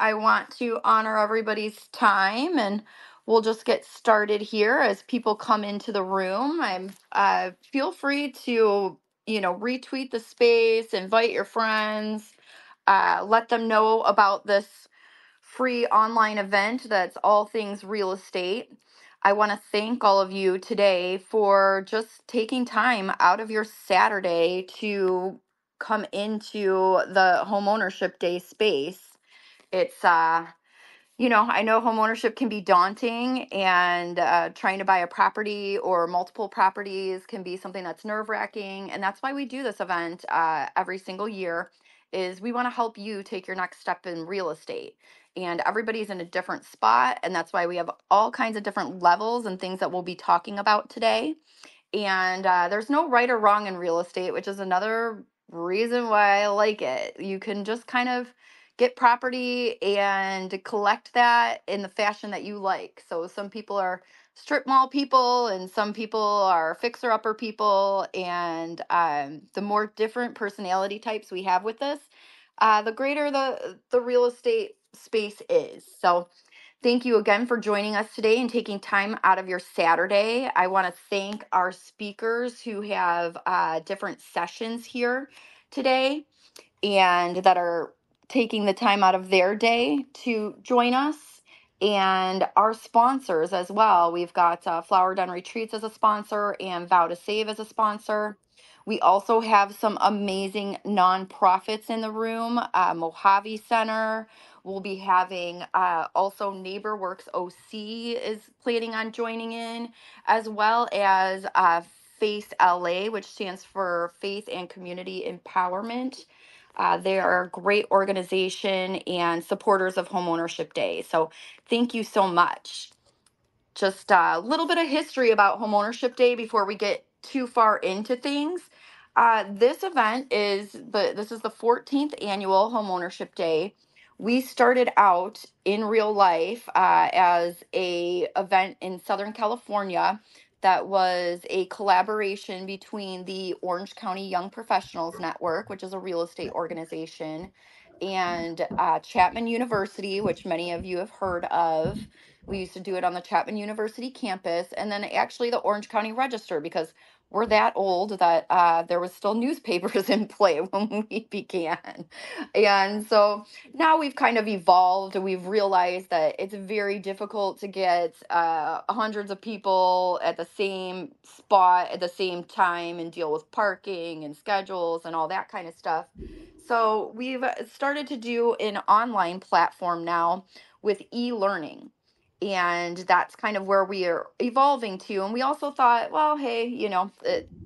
I want to honor everybody's time, and we'll just get started here as people come into the room. I'm Feel free to retweet the space, invite your friends, let them know about this free online event that's all things real estate. I want to thank all of you today for just taking time out of your Saturday to come into the homeownership day space. It's I know homeownership can be daunting, and trying to buy a property or multiple properties can be something that's nerve-wracking. And that's why we do this event every single year, is we want to help you take your next step in real estate. And everybody's in a different spot, and that's why we have all kinds of different levels and things that we'll be talking about today. And there's no right or wrong in real estate, which is another reason why I like it. You can just kind of get property and collect that in the fashion that you like. So some people are strip mall people, and some people are fixer upper people. And the more different personality types we have with this, the greater the real estate space is. So thank you again for joining us today and taking time out of your Saturday. I want to thank our speakers who have different sessions here today and that are taking the time out of their day to join us, and our sponsors as well. We've got Flower Done Retreats as a sponsor and Vow to Save as a sponsor. We also have some amazing nonprofits in the room. Mojave Center. We'll be having also NeighborWorks OC is planning on joining in, as well as FACE LA, which stands for Faith and Community Empowerment. They are a great organization and supporters of Homeownership Day. So thank you so much. Just a little bit of history about Homeownership Day before we get too far into things. This event this is the 14th annual Homeownership Day. We started out in real life as a event in Southern California that was a collaboration between the Orange County Young Professionals Network, which is a real estate organization, and Chapman University, which many of you have heard of. We used to do it on the Chapman University campus, and then actually the Orange County Register, because we're that old that there was still newspapers in play when we began. And so now we've kind of evolved. We've realized that it's very difficult to get hundreds of people at the same spot at the same time and deal with parking and schedules and all that kind of stuff. So we've started to do an online platform now with e-learning. And that's kind of where we are evolving to. And we also thought, well, hey,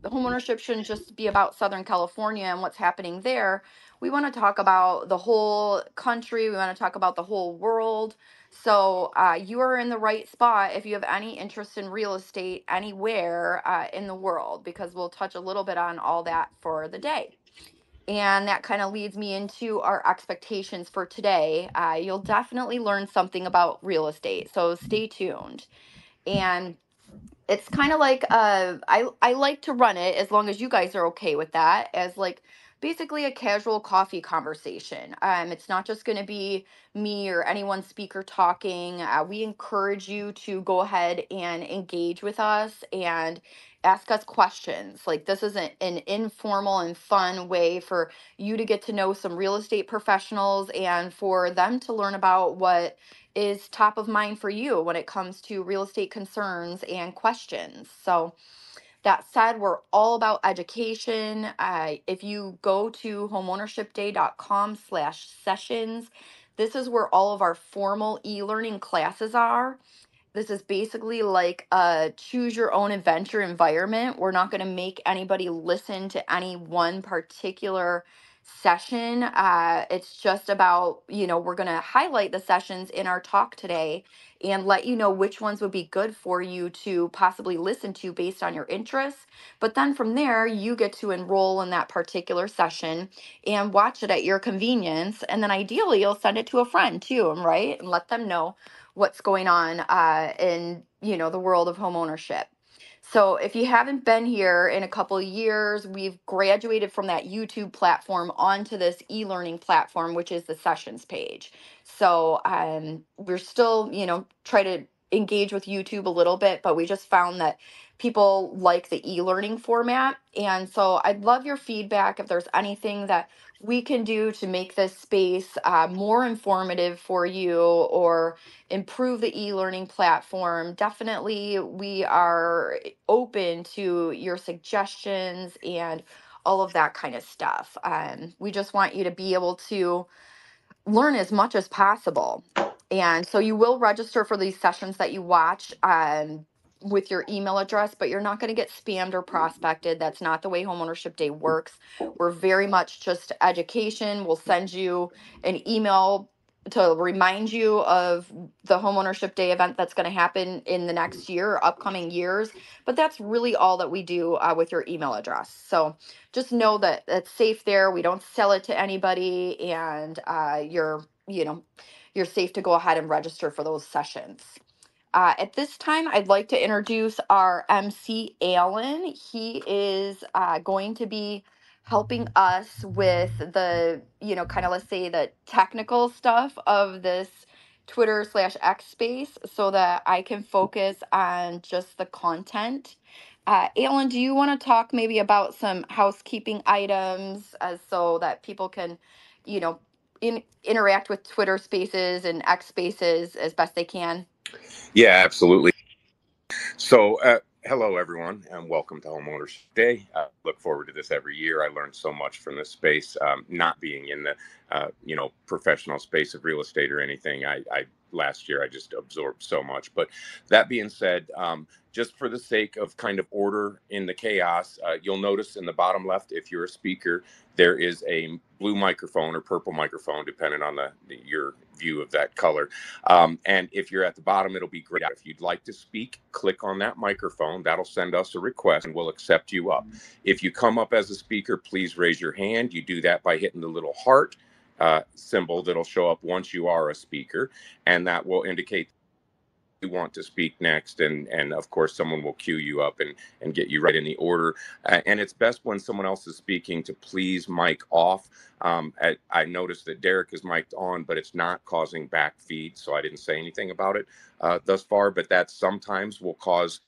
homeownership shouldn't just be about Southern California and what's happening there. We want to talk about the whole country. We want to talk about the whole world. So you are in the right spot if you have any interest in real estate anywhere in the world, because we'll touch a little bit on all that for the day. And that kind of leads me into our expectations for today. You'll definitely learn something about real estate, so stay tuned. And it's kind of like I like to run it, as long as you guys are okay with that, as like basically a casual coffee conversation. It's not just going to be me or any one speaker talking. We encourage you to go ahead and engage with us and ask us questions. Like, this is an informal and fun way for you to get to know some real estate professionals and for them to learn about what is top of mind for you when it comes to real estate concerns and questions. So that said, we're all about education. If you go to homeownershipday.com/sessions, this is where all of our formal e-learning classes are. This is basically like a choose your own adventure environment. We're not going to make anybody listen to any one particular session. It's just about, we're going to highlight the sessions in our talk today and let you know which ones would be good for you to possibly listen to based on your interests. But then from there, you get to enroll in that particular session and watch it at your convenience. And then ideally, you'll send it to a friend too, right? And let them know what's going on in the world of homeownership. So if you haven't been here in a couple of years, we've graduated from that YouTube platform onto this e-learning platform, which is the sessions page. So we're still, try to engage with YouTube a little bit, but we just found that people like the e-learning format. And so I'd love your feedback if there's anything that we can do to make this space more informative for you, or improve the e-learning platform. Definitely, we are open to your suggestions and all of that kind of stuff. We just want you to be able to learn as much as possible. And so you will register for these sessions that you watch with your email address, but you're not going to get spammed or prospected. That's not the way Homeownership Day works. We're very much just education. We'll send you an email to remind you of the Homeownership Day event that's going to happen in the next year, upcoming years. But that's really all that we do with your email address. So just know that it's safe there. We don't sell it to anybody, and you're safe to go ahead and register for those sessions. At this time, I'd like to introduce our MC, Alan. He is going to be helping us with the, kind of, let's say, the technical stuff of this Twitter/X space, so that I can focus on just the content. Alan, do you want to talk maybe about some housekeeping items, so that people can, you know, interact with Twitter Spaces and X Spaces as best they can? Yeah, absolutely. So, hello, everyone, and welcome to Homeowners Day. I look forward to this every year. I learned so much from this space, not being in the, professional space of real estate or anything. Last year, I just absorbed so much. But that being said, just for the sake of kind of order in the chaos, you'll notice in the bottom left, if you're a speaker, there is a blue microphone or purple microphone, depending on your view of that color. And if you're at the bottom, it'll be great. If you'd like to speak, click on that microphone. That'll send us a request and we'll accept you up. If you come up as a speaker, please raise your hand. You do that by hitting the little heart symbol that'll show up once you are a speaker, and that will indicate you want to speak next, and of course someone will queue you up and get you right in the order. And it's best when someone else is speaking to please mic off. I noticed that Derek is mic'd on, but it's not causing back feed, so I didn't say anything about it thus far, but that sometimes will cause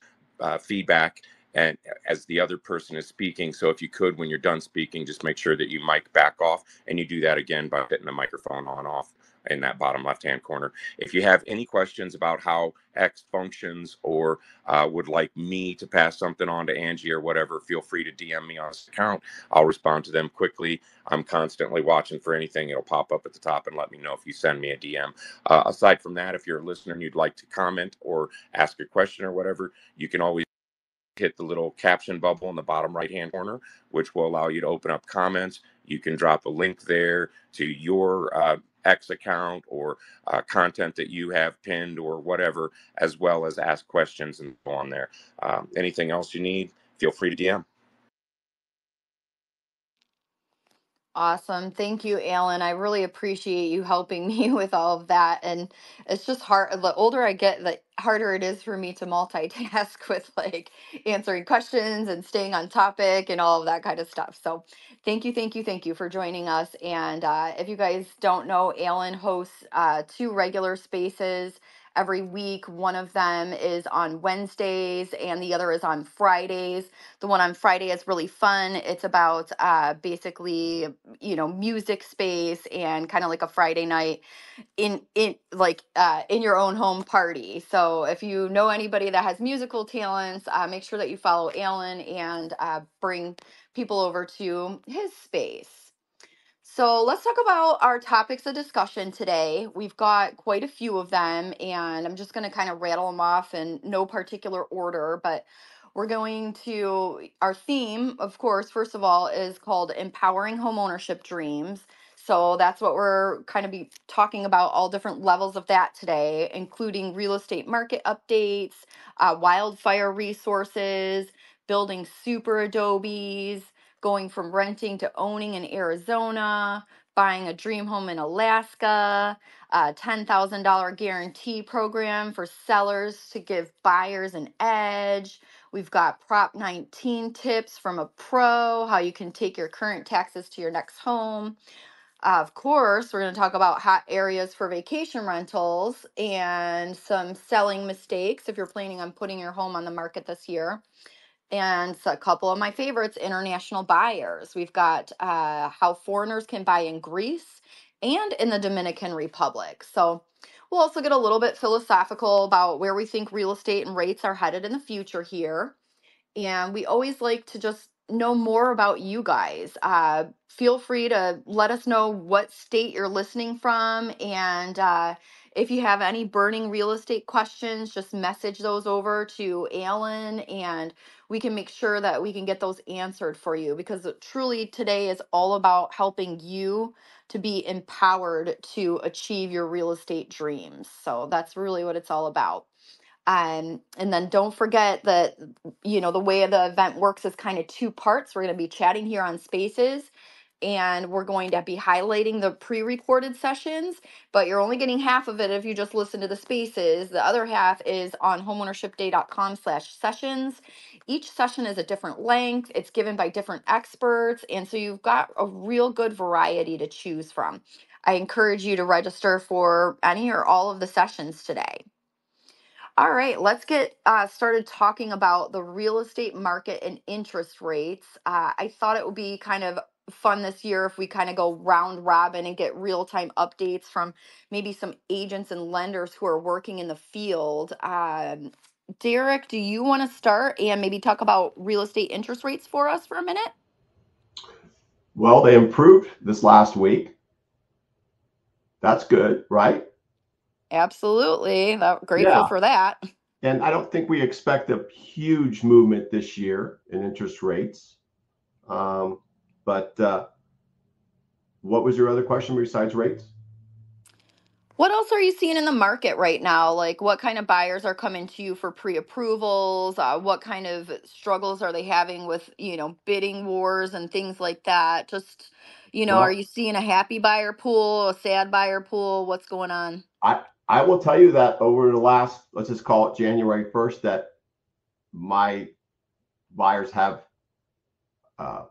feedback and as the other person is speaking. So if you could, when you're done speaking, just make sure that you mic back off, and you do that again by hitting the microphone on off in that bottom left hand corner. If you have any questions about how X functions, or would like me to pass something on to Angie or whatever, feel free to DM me on this account. I'll respond to them quickly. I'm constantly watching for anything. It'll pop up at the top and let me know if you send me a DM. Aside from that, if you're a listener and you'd like to comment or ask a question or whatever, you can always hit the little caption bubble in the bottom right hand corner, which will allow you to open up comments. You can drop a link there to your X account, or content that you have pinned or whatever, as well as ask questions and go on there. Anything else you need, feel free to DM. Awesome. Thank you, Alan. I really appreciate you helping me with all of that. And it's just hard. The older I get, the harder it is for me to multitask with like answering questions and staying on topic and all of that kind of stuff. So thank you for joining us. And if you guys don't know, Alan hosts two regular spaces every week. One of them is on Wednesdays and the other is on Fridays. The one on Friday is really fun. It's about basically, music space, and kind of like a Friday night in your own home party. So if you know anybody that has musical talents, make sure that you follow Alan and bring people over to his space. So let's talk about our topics of discussion today. We've got quite a few of them, and I'm just going to kind of rattle them off in no particular order, but our theme, of course, first of all, is called Empowering Homeownership Dreams. So that's what we're kind of be talking about, all different levels of that today, including real estate market updates, wildfire resources, building Superadobes, going from renting to owning in Arizona, buying a dream home in Alaska, a $10,000 guarantee program for sellers to give buyers an edge, We've got Prop 19 tips from a pro, how you can take your current taxes to your next home. Of course, we're going to talk about hot areas for vacation rentals and some selling mistakes if you're planning on putting your home on the market this year. And a couple of my favorites, international buyers. We've got how foreigners can buy in Greece and in the Dominican Republic. So we'll also get a little bit philosophical about where we think real estate and rates are headed in the future here. And we always like to just know more about you guys. Feel free to let us know what state you're listening from. And if you have any burning real estate questions, just message those over to Alan and we can make sure that we can get those answered for you, because truly today is all about helping you to be empowered to achieve your real estate dreams. So that's really what it's all about. And then don't forget that, the way the event works is kind of two parts. We're going to be chatting here on Spaces, and we're going to be highlighting the pre-recorded sessions, but you're only getting half of it if you just listen to the Spaces. The other half is on homeownershipday.com/sessions. Each session is a different length. It's given by different experts, and so you've got a real good variety to choose from. I encourage you to register for any or all of the sessions today. All right, let's get started talking about the real estate market and interest rates. I thought it would be kind of fun this year if we kind of go round robin and get real time updates from maybe some agents and lenders who are working in the field. Derek, do you want to start and maybe talk about real estate interest rates for us for a minute? Well, they improved this last week. That's good, right? Absolutely. Grateful Yeah. for that. And I don't think we expect a huge movement this year in interest rates. But what was your other question besides rates? What else are you seeing in the market right now? Like, what kind of buyers are coming to you for pre-approvals? What kind of struggles are they having with, bidding wars and things like that? Just, are Well, you seeing a happy buyer pool, a sad buyer pool? What's going on? I will tell you that over the last, let's just call it January 1st, that my buyers have uh,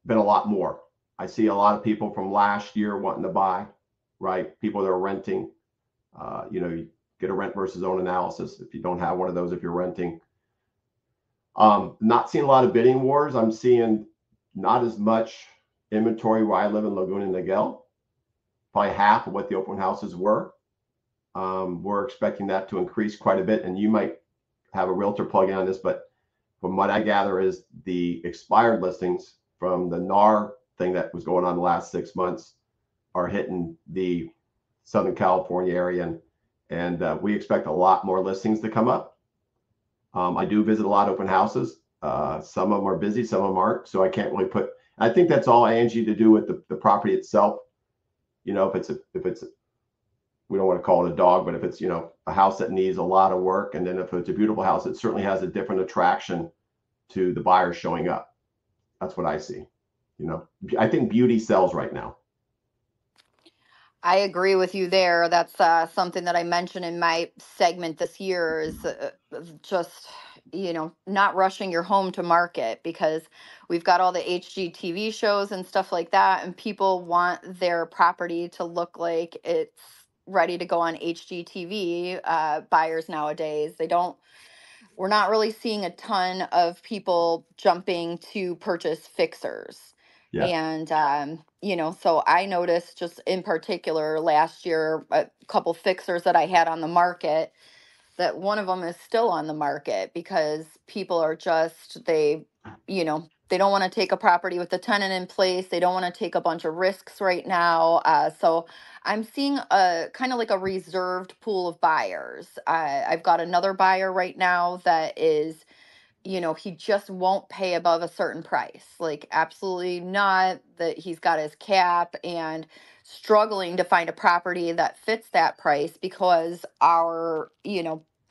been a lot more. I see a lot of people from last year wanting to buy, right? People that are renting. You get a rent versus own analysis if you don't have one of those, if you're renting. Not seeing a lot of bidding wars. I'm seeing not as much inventory where I live in Laguna Niguel, probably half of what the open houses were. We're expecting that to increase quite a bit, and you might have a realtor plug in on this, but from what I gather is the expired listings from the NAR thing that was going on the last 6 months are hitting the Southern California area, and we expect a lot more listings to come up. I do visit a lot of open houses. Some of them are busy, some of them aren't, so I can't really put. I think that's all, Angie, to do with the property itself. If it's we don't want to call it a dog, but if it's a house that needs a lot of work, and then if it's a beautiful house, it certainly has a different attraction to the buyers showing up. That's what I see. I think beauty sells right now. I agree with you there. That's something that I mentioned in my segment this year is just, not rushing your home to market, because we've got all the HGTV shows and stuff like that, and people want their property to look like it's ready to go on HGTV. Buyers nowadays, we're not really seeing a ton of people jumping to purchase fixers. Yeah. And, so I noticed just in particular last year, a couple fixers that I had on the market, that one of them is still on the market because people are they don't want to take a property with the tenant in place. They don't want to take a bunch of risks right now. So I'm seeing a kind of like a reserved pool of buyers. I've got another buyer right now that is, he just won't pay above a certain price. Like, absolutely not. That he's got his cap and struggling to find a property that fits that price because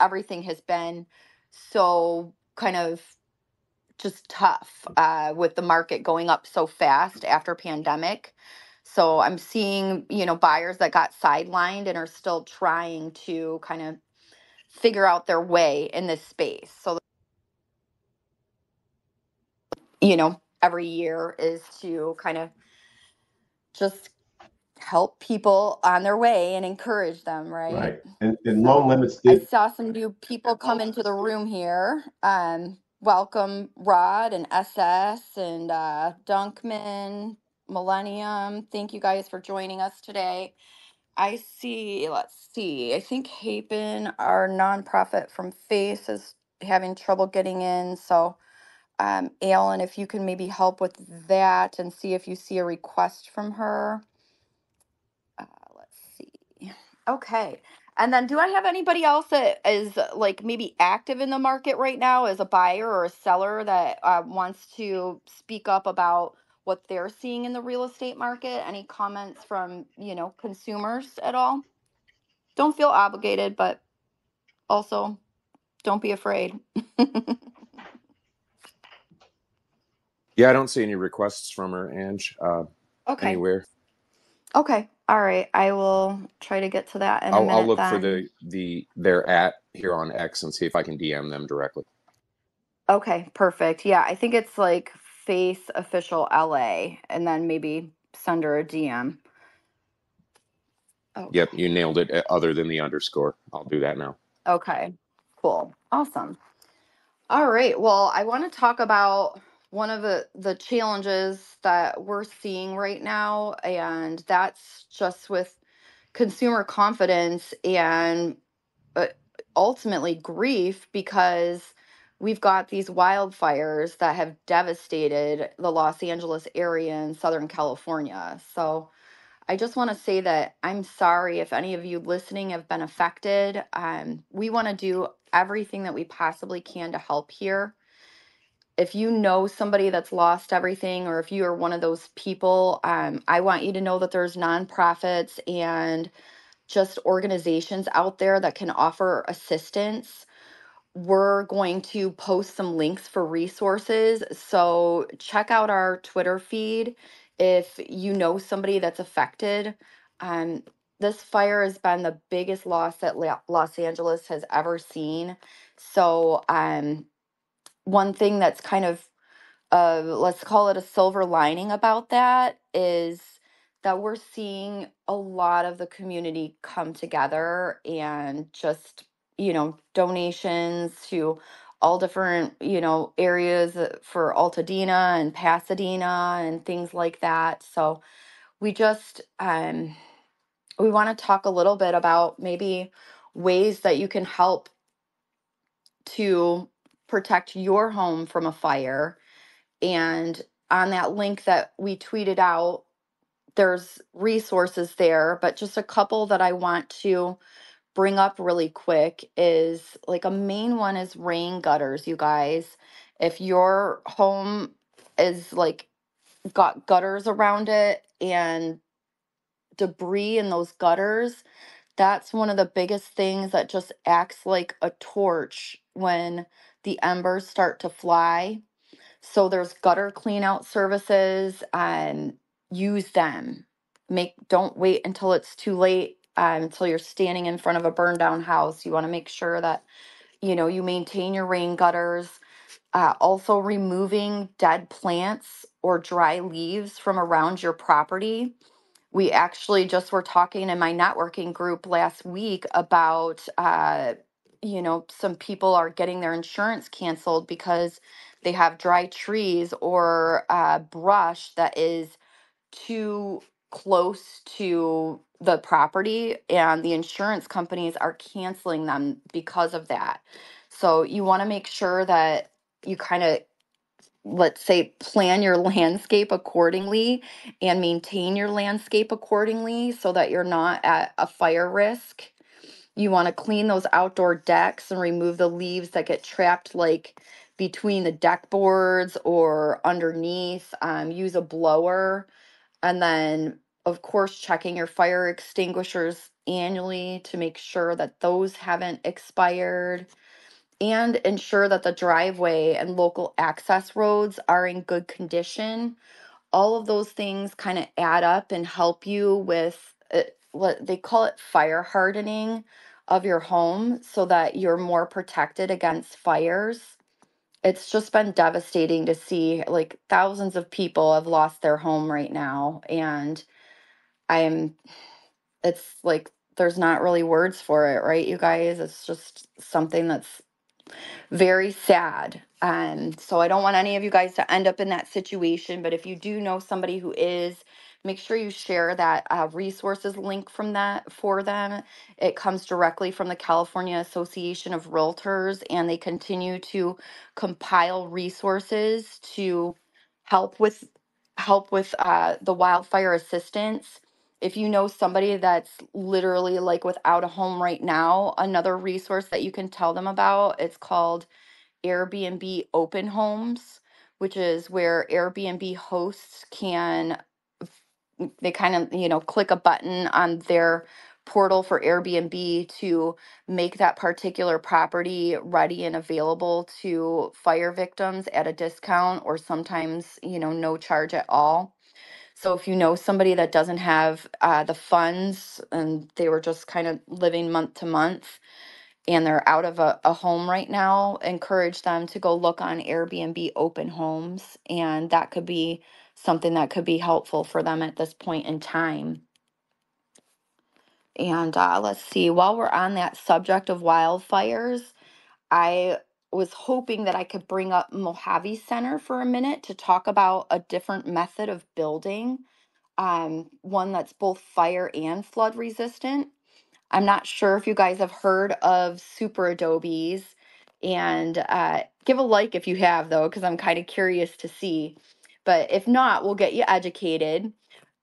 everything has been so kind of just tough with the market going up so fast after pandemic. So I'm seeing, buyers that got sidelined and are still trying to kind of figure out their way in this space. So, you know, every year is to kind of just help people on their way and encourage them, right? Right. And loan So limits I did. saw some new people come into the room here. Welcome Rod and SS and Dunkman, Millennium. Thank you guys for joining us today. I see, let's see, I think Hapen, our nonprofit from FACE, is having trouble getting in. So Alan, if you can maybe help with that and see if you see a request from her. Let's see. Okay. And then do I have anybody else that is like maybe active in the market right now as a buyer or a seller that wants to speak up about what they're seeing in the real estate market? Any comments from, you know, consumers at all? Don't feel obligated, but also don't be afraid. Yeah, I don't see any requests from her, Ange, Okay. anywhere. Okay. All right. I will try to get to that in a I'll minute look for then. their at here on X and see if I can DM them directly. Okay, perfect. Yeah, I think it's like Face Official LA and then maybe send her a DM. Yep, you Okay. nailed it. Other than the underscore, I'll do that now. Okay. Cool. Awesome. All right. Well, I want to talk about one of the challenges that we're seeing right now, and that's just with consumer confidence and uh, ultimately grief because we've got these wildfires that have devastated the Los Angeles area and Southern California. So I just want to say that I'm sorry if any of you listening have been affected. We want to do everything that we possibly can to help here. If you know somebody that's lost everything, or if you are one of those people, I want you to know that there's nonprofits and just organizations out there that can offer assistance. We're going to post some links for resources. So check out our Twitter feed if you know somebody that's affected. Um, this fire has been the biggest loss that Los Angeles has ever seen. So one thing that's kind of let's call it a silver lining about that is that we're seeing a lot of the community come together and just, you know, donations to all different, you know, areas for Altadena and Pasadena and things like that. So we just, we want to talk a little bit about maybe ways that you can help to protect your home from a fire. And on that link that we tweeted out, there's resources there, but just a couple that I want to bring up really quick is like a main one is rain gutters, you guys. If your home is like got gutters around it and debris in those gutters, that's one of the biggest things that just acts like a torch when the embers start to fly. So there's gutter clean out services and use them. Don't wait until it's too late, until you're standing in front of a burned down house. You want to make sure that, you know, you maintain your rain gutters. Also removing dead plants or dry leaves from around your property. We actually just were talking in my networking group last week about, you know, some people are getting their insurance canceled because they have dry trees or brush that is too close to the property, and the insurance companies are canceling them because of that. So you want to make sure that you kind of, let's say, plan your landscape accordingly and maintain your landscape accordingly so that you're not at a fire risk. You want to clean those outdoor decks and remove the leaves that get trapped like between the deck boards or underneath. Use a blower. And then, of course, checking your fire extinguishers annually to make sure that those haven't expired, and ensure that the driveway and local access roads are in good condition. All of those things kind of add up and help you with what they call it, fire hardening. of your home so that you're more protected against fires. It's just been devastating to see, like, thousands of people have lost their home right now, and I'm it's like there's not really words for it, right, you guys? It's just something that's very sad. So I don't want any of you guys to end up in that situation, but if you do know somebody who is, make sure you share that resources link from that for them. It comes directly from the California Association of Realtors, and they continue to compile resources to help with the wildfire assistance. If you know somebody that's literally like without a home right now, another resource that you can tell them about, it's called Airbnb Open Homes, which is where Airbnb hosts can, they kind of, click a button on their portal for Airbnb to make that particular property ready and available to fire victims at a discount, or sometimes, no charge at all. So if you know somebody that doesn't have the funds, and they were just kind of living month to month, and they're out of a home right now, encourage them to go look on Airbnb Open Homes. And that could be something that could be helpful for them at this point in time. And let's see, while we're on that subject of wildfires, I was hoping that I could bring up Mojave Center for a minute to talk about a different method of building, one that's both fire and flood resistant. I'm not sure if you guys have heard of Superadobes, and give a like if you have, though, because I'm kind of curious to see. But if not, we'll get you educated.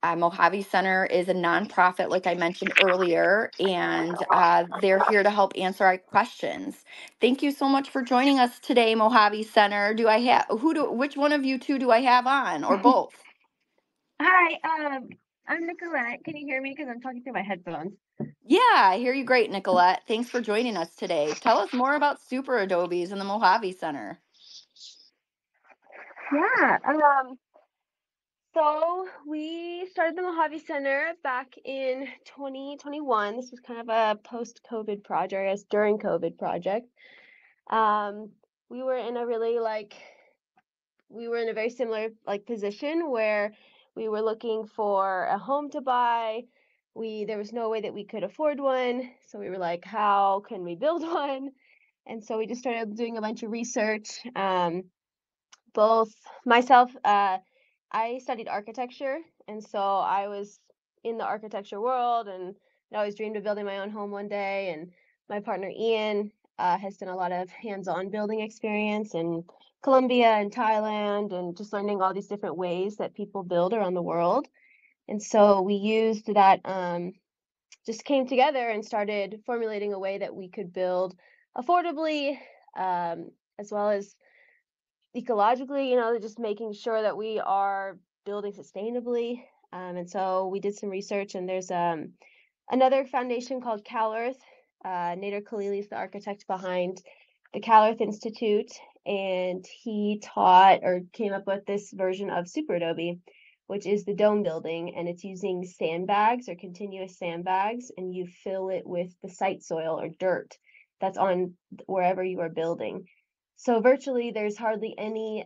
Mojave Center is a nonprofit, like I mentioned earlier, and they're here to help answer our questions. Thank you so much for joining us today, Mojave Center. Do I have which one of you two do I have on, or both? Hi, I'm Nicolette. Can you hear me? Because I'm talking through my headphones. Yeah, I hear you great, Nicolette. Thanks for joining us today. Tell us more about Superadobes and the Mojave Center. Yeah, so we started the Mojave Center back in 2021. This was kind of a post-COVID project, I guess during COVID project. We were in a really we were in a very similar position where we were looking for a home to buy. There was no way that we could afford one, so we were like, how can we build one? And so we just started doing a bunch of research. Both myself, I studied architecture, and so I was in the architecture world, and I always dreamed of building my own home one day. And my partner Ian has done a lot of hands-on building experience in Colombia and Thailand, and just learning all these different ways that people build around the world. And so we used that, just came together and started formulating a way that we could build affordably, as well as ecologically, just making sure that we are building sustainably. And so we did some research, and there's another foundation called CalEarth. Nader Khalili is the architect behind the CalEarth Institute, and he taught or came up with this version of Superadobe, which is the dome building, and it's using sandbags or continuous sandbags, and you fill it with the site soil or dirt that's on wherever you are building. So virtually there's hardly anything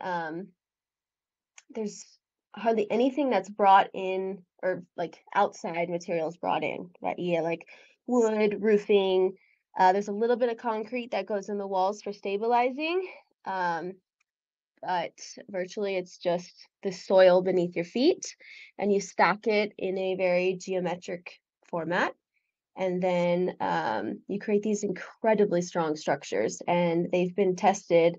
that's brought in, or outside materials brought in, right? Yeah, like wood, roofing. There's a little bit of concrete that goes in the walls for stabilizing, but virtually it's just the soil beneath your feet, and you stack it in a very geometric format. And then you create these incredibly strong structures, and they've been tested.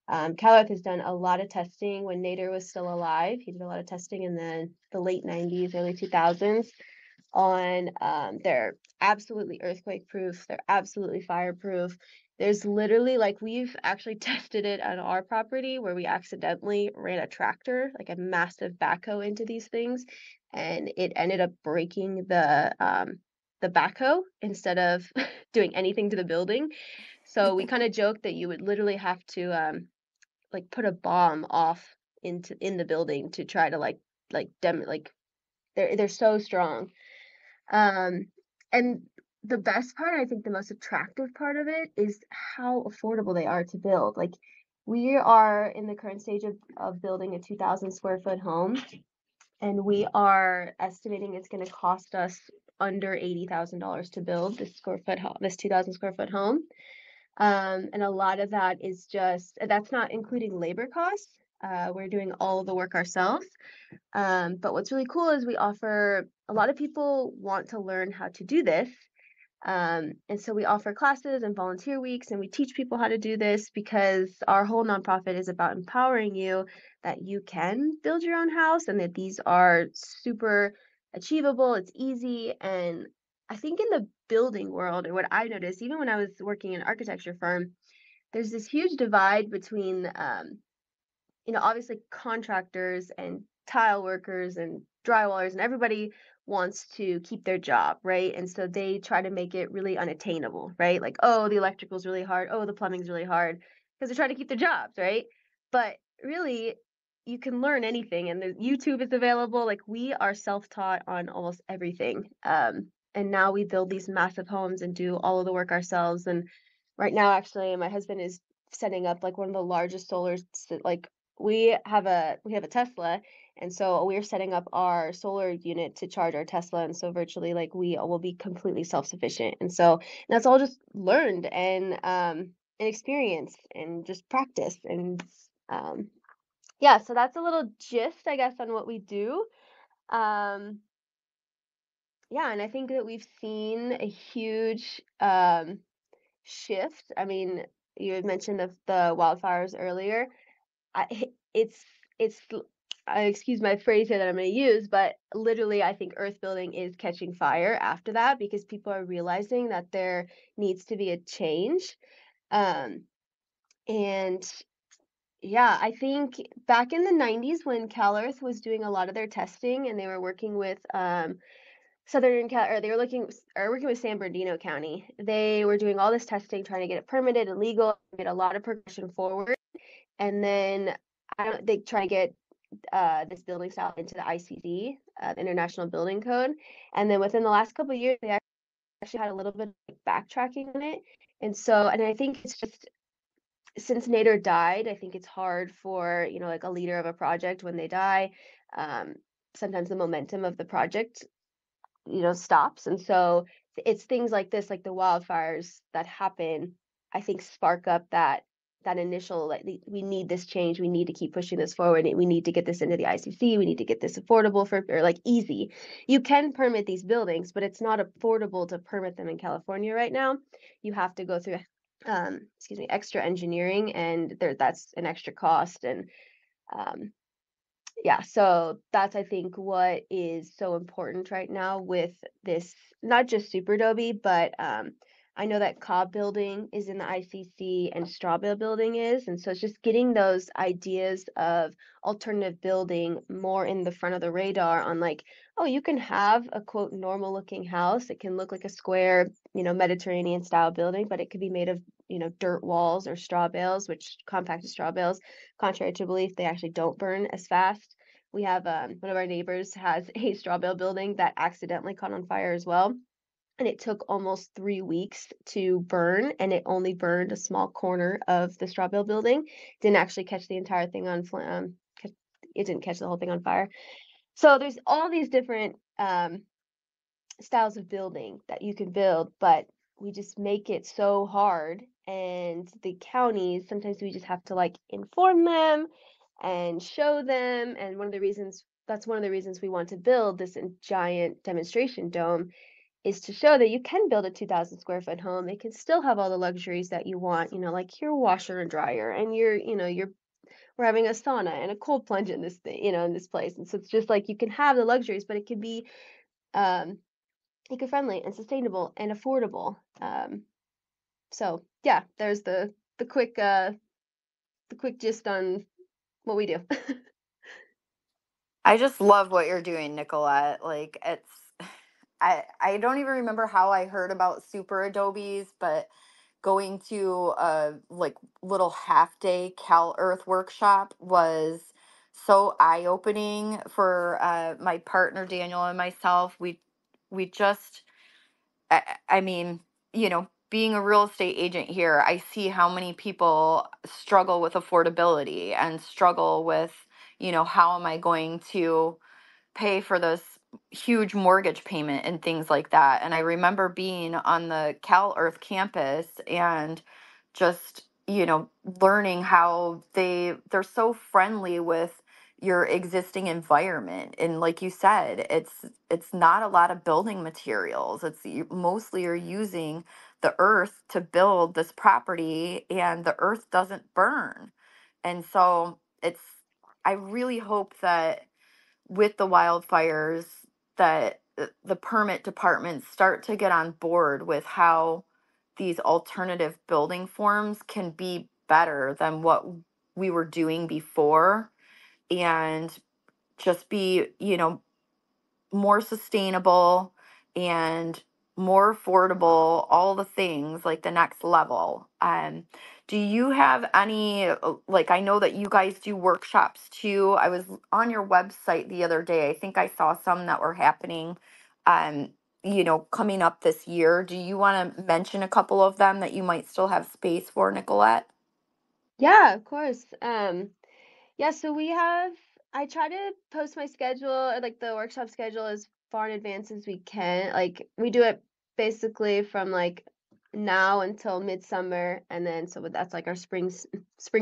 CalEarth has done a lot of testing when Nader was still alive. He did a lot of testing in the late 90s, early 2000s on they're absolutely earthquake proof. They're absolutely fireproof. There's literally, we've actually tested it on our property where we accidentally ran a tractor, like a massive backhoe, into these things, and it ended up breaking the backhoe instead of doing anything to the building. So we kind of joked that you would literally have to put a bomb off in the building to try to they're so strong. And the best part, I think the most attractive part of it is how affordable they are to build. Like we are in the current stage of building a 2,000 square foot home, and we are estimating it's going to cost us under $80,000 to build this 2,000 square foot home. And a lot of that is that's not including labor costs. We're doing all of the work ourselves. But what's really cool is a lot of people want to learn how to do this. And so we offer classes and volunteer weeks, and we teach people how to do this because our whole nonprofit is about empowering you that you can build your own house and that these are super achievable. It's easy. And I think in the building world, and what I noticed, even when I was working in an architecture firm, there's this huge divide between obviously contractors and tile workers and drywallers and everybody wants to keep their job, right? And so they try to make it really unattainable, right? Like, oh, the electrical's really hard. Oh, the plumbing's really hard because they're trying to keep their jobs, right? But really, you can learn anything, and the YouTube is available. Like we are self-taught on almost everything. And now we build these massive homes and do all of the work ourselves. And right now, actually, my husband is setting up like one of the largest solar, like we have a Tesla, and so we're setting up our solar unit to charge our Tesla, and so virtually like we will be completely self-sufficient. And so that's all just learned and experience and just practice. And yeah, so that's a little gist, I guess, on what we do. Yeah, and I think that we've seen a huge shift. I mean, you had mentioned the wildfires earlier. It's excuse my phrase here that I'm going to use, but literally I think earth building is catching fire after that because people are realizing that there needs to be a change. And yeah, I think back in the 90s when CalEarth was doing a lot of their testing and they were working with they were working with San Bernardino County. They were doing all this testing, trying to get it permitted and legal, get a lot of progression forward. And then they try to get this building style into the ICD, the International Building Code. And then within the last couple of years, they actually had a little bit of backtracking on it. And I think it's just since Nader died, I think it's hard for, like a leader of a project when they die. Sometimes the momentum of the project stops. And so it's things like this, like the wildfires that happen, I think spark up that initial, like, we need this change. We need to keep pushing this forward. We need to get this into the ICC. We need to get this affordable or like easy. You can permit these buildings, but it's not affordable to permit them in California right now. You have to go through, extra engineering, and that's an extra cost. And yeah, so that's, I think, what is so important right now with this, not just Superadobe, but I know that Cobb building is in the ICC and Straw Bale building is. And so it's just getting those ideas of alternative building more in the front of the radar on like, oh, you can have a quote normal looking house. It can look like a square, Mediterranean style building, but it could be made of, dirt walls or straw bales, which compacted straw bales, contrary to belief, they actually don't burn as fast. We have one of our neighbors has a straw bale building that accidentally caught on fire as well. And it took almost 3 weeks to burn, and it only burned a small corner of the straw bale building. Didn't actually catch the entire thing on it didn't catch the whole thing on fire. So there's all these different styles of building that you can build, but we just make it so hard. And the counties, sometimes we just have to like inform them and show them. And that's one of the reasons we want to build this giant demonstration dome, is to show that you can build a 2,000 square foot home. It can still have all the luxuries that you want, like your washer and dryer, and we're having a sauna and a cold plunge in this thing, in this place. And so it's just like you can have the luxuries, but it can be eco-friendly and sustainable and affordable. So yeah, there's the quick gist on what we do. I just love what you're doing, Nicolette. Like I don't even remember how I heard about Superadobes, but going to a like little half day CalEarth workshop was so eye opening for my partner Daniel and myself. We just I mean, being a real estate agent here, I see how many people struggle with affordability and struggle with, how am I going to pay for this huge mortgage payment and things like that. And I remember being on the Cal Earth campus and just, learning how they're so friendly with your existing environment. And like you said, it's not a lot of building materials. Mostly you're using the earth to build this property, and the earth doesn't burn. And so I really hope that with the wildfires, that the permit departments start to get on board with how these alternative building forms can be better than what we were doing before, and just be, more sustainable and more affordable, all the things, like the next level. Do you have any, like, I know that you guys do workshops too. I was on your website the other day. I think I saw some that were happening, coming up this year. Do you want to mention a couple of them that you might still have space for, Nicolette? Yeah, of course. Yeah, so I try to post my schedule, or like the workshop schedule, as far in advance as we can. Like we do it basically from like now until midsummer, and then so that's like our spring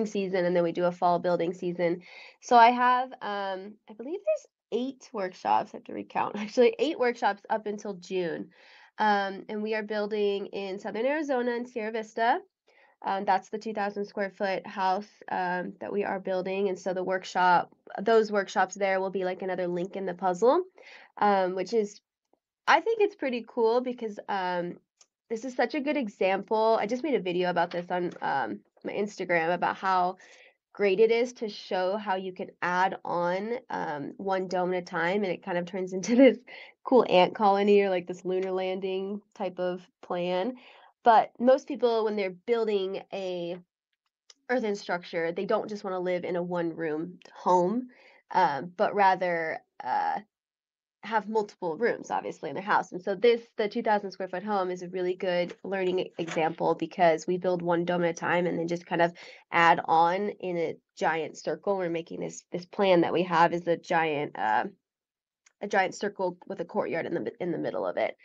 season, and then we do a fall building season. So I have I believe there's 8 workshops. I have to recount actually, 8 workshops up until June. And we are building in Southern Arizona and Sierra Vista. That's the 2,000 square foot house that we are building. And so those workshops there will be like another link in the puzzle, which is, I think it's pretty cool because this is such a good example. I just made a video about this on my Instagram about how great it is to show how you can add on one dome at a time, and it kind of turns into this cool ant colony or like this lunar landing type of plan. But most people, when they're building a earthen structure, they don't just want to live in a one-room home, but rather have multiple rooms, obviously, in their house. And so the 2,000 square foot home is a really good learning example, because we build one dome at a time and then just kind of add on in a giant circle. We're making this plan that we have is a giant circle with a courtyard in the middle of it.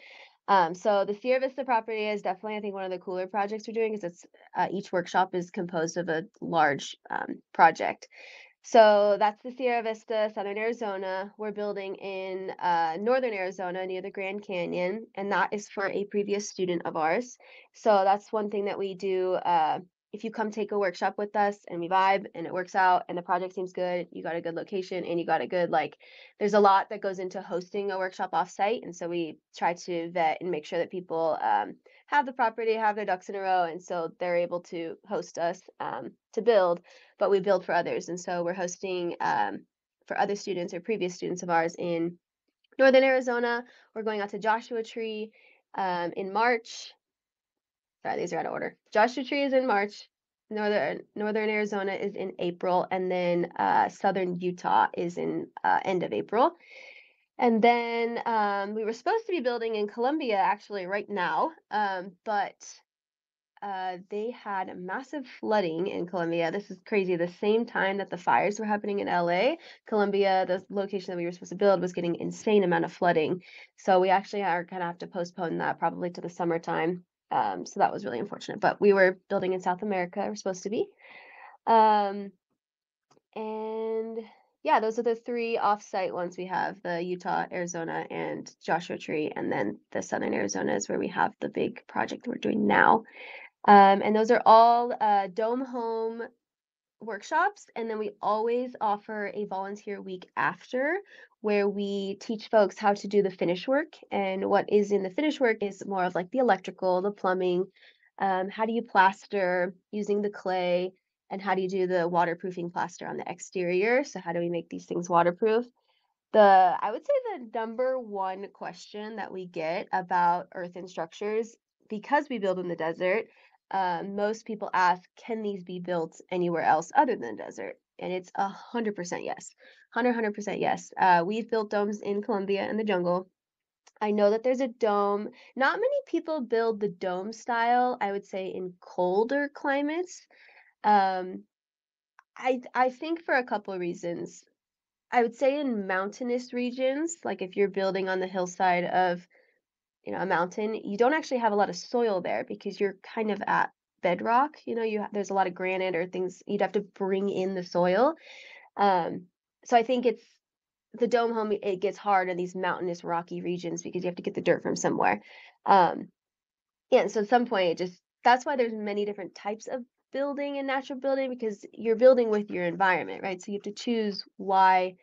So the Sierra Vista property is definitely, I think, one of the cooler projects we're doing, because each workshop is composed of a large project. So that's the Sierra Vista, Southern Arizona. We're building in Northern Arizona near the Grand Canyon, and that is for a previous student of ours. So that's one thing that we do. If you come take a workshop with us and we vibe and it works out and the project seems good, you got a good location and you got a good, there's a lot that goes into hosting a workshop offsite. And so we try to vet and make sure that people have the property, have their ducks in a row. And so they're able to host us to build, but we build for others. And so we're hosting for other students or previous students of ours in Northern Arizona. We're going out to Joshua Tree in March. Sorry, these are out of order. Joshua Tree is in March. Northern Arizona is in April, and then Southern Utah is in end of April. And then we were supposed to be building in Columbia actually right now, but they had massive flooding in Columbia. This is crazy. The same time that the fires were happening in LA, Columbia, the location that we were supposed to build, was getting insane amount of flooding. So we actually are gonna have to postpone that probably to the summertime. So that was really unfortunate. But we were building in South America, we're supposed to be. And yeah, those are the 3 offsite ones we have: the Utah, Arizona, and Joshua Tree. And then the Southern Arizona is where we have the big project we're doing now. And those are all Dome Home workshops. And then we always offer a volunteer week after, where we teach folks how to do the finish work. And what is in the finish work is more of like the electrical, the plumbing, how do you plaster using the clay, and how do you do the waterproofing plaster on the exterior. So how do we make these things waterproof? I would say the number one question that we get about earthen structures, because we build in the desert, most people ask, can these be built anywhere else other than the desert? And it's 100% yes. 100% yes. We've built domes in Colombia in the jungle. I know that there's a dome. Not many people build the dome style, I would say, in colder climates. Um, I think for a couple of reasons. I would say in mountainous regions, like if you're building on the hillside of, a mountain, you don't actually have a lot of soil there because you're kind of at bedrock. There's a lot of granite or things you'd have to bring in the soil. Um, so I think it's the dome home, it gets hard in these mountainous rocky regions because you have to get the dirt from somewhere. Um, yeah, and so at some point that's why there's many different types of building and natural building, because you're building with your environment, right? So you have to choose why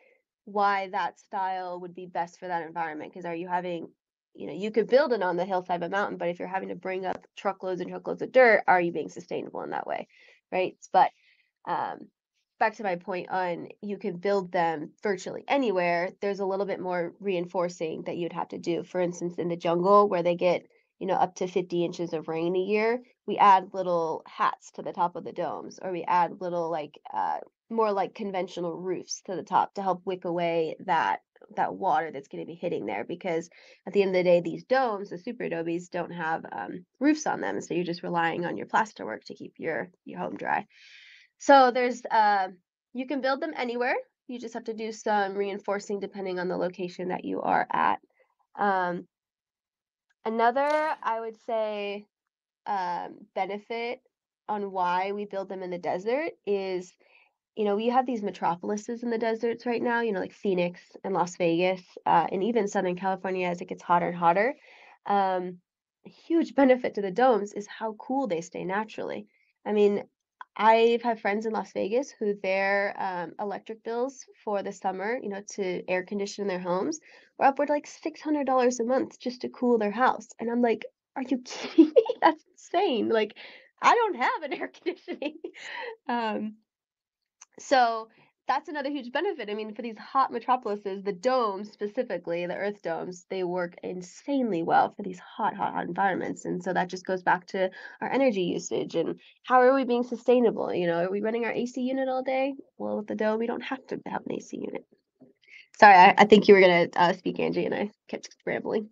that style would be best for that environment. Because are you having, you could build it on the hillside of a mountain, but if you're having to bring up truckloads and truckloads of dirt, are you being sustainable in that way, right? But um, back to my point on you can build them virtually anywhere, there's a little bit more reinforcing that you'd have to do. For instance, in the jungle where they get, up to 50 inches of rain a year, we add little hats to the top of the domes, or we add little like more like conventional roofs to the top to help wick away that water that's going to be hitting there, because at the end of the day, these domes, the Superadobes, don't have roofs on them, so you're just relying on your plasterwork to keep your home dry. So there's you can build them anywhere. You just have to do some reinforcing depending on the location that you are at. Um, Another, I would say, benefit on why we build them in the desert is, we have these metropolises in the deserts right now, like Phoenix and Las Vegas, and even Southern California as it gets hotter and hotter. A huge benefit to the domes is how cool they stay naturally. I mean, I've had friends in Las Vegas who their electric bills for the summer, to air condition their homes, were upward like $600 a month just to cool their house. And I'm like, are you kidding me? That's insane. Like, I don't have an air conditioning. Um, so that's another huge benefit. I mean, for these hot metropolises, the domes specifically, the earth domes, they work insanely well for these hot, hot, hot environments. And so that just goes back to our energy usage and how are we being sustainable? Are we running our AC unit all day? Well, with the dome, we don't have to have an AC unit. Sorry, I think you were going to speak, Angie, and I kept rambling.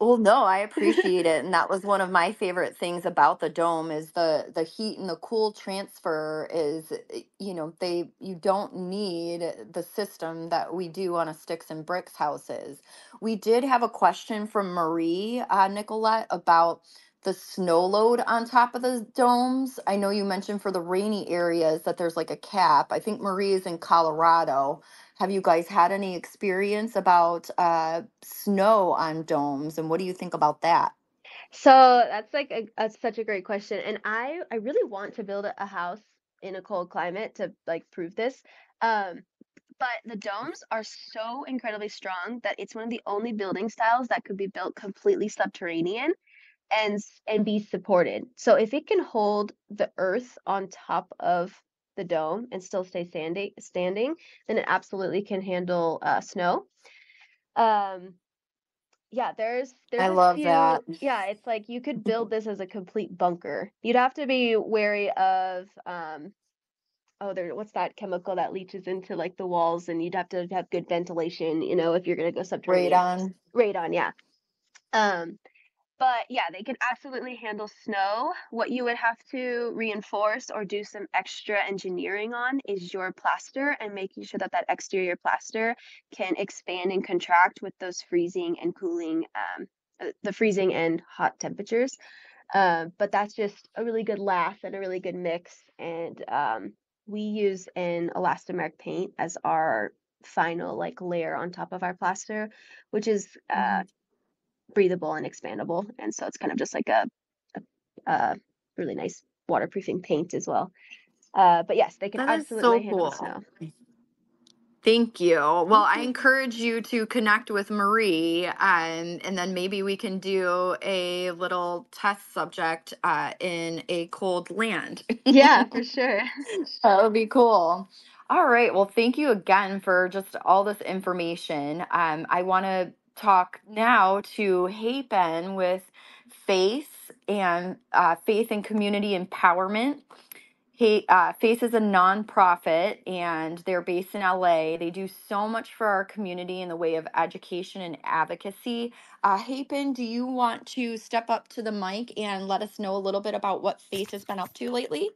Well, no, I appreciate it. And that was one of my favorite things about the dome is the heat and the cool transfer is, you don't need the system that we do on a sticks and bricks houses. We did have a question from Marie Nicolette about the snow load on top of the domes. I know you mentioned for the rainy areas that there's like a cap. I think Marie is in Colorado. Have you guys had any experience about snow on domes, and what do you think about that? So that's like such a great question. And I really want to build a house in a cold climate to like prove this. Um, but the domes are so incredibly strong that it's one of the only building styles that could be built completely subterranean and be supported. So if it can hold the earth on top of the dome and still stay standing, then it absolutely can handle snow. Um, yeah, there's I a love that. few. Yeah, it's like you could build this as a complete bunker. You'd have to be wary of what's that chemical that leaches into like the walls, and you'd have to have good ventilation, if you're gonna go subterranean. Radon. Radon, yeah. Um, but yeah, they can absolutely handle snow. What you would have to reinforce or do some extra engineering on is your plaster and making sure that that exterior plaster can expand and contract with those freezing and cooling, the freezing and hot temperatures. But that's just a really good lath and a really good mix. And we use an elastomeric paint as our final like layer on top of our plaster, which is Mhm. breathable and expandable, and so it's kind of just like a really nice waterproofing paint as well. But yes, they can That is so absolutely handle the cool. snow. Thank you. Well, Thank I you. encourage you to connect with Marie, and then maybe we can do a little test subject in a cold land. Yeah, for sure. That would be cool. All right. Well, thank you again for just all this information. I want to talk now to Hey Ben with faith and community empowerment. Face is a nonprofit and they're based in LA. They do so much for our community in the way of education and advocacy. Hapen, do you want to step up to the mic and let us know a little bit about what Face has been up to lately?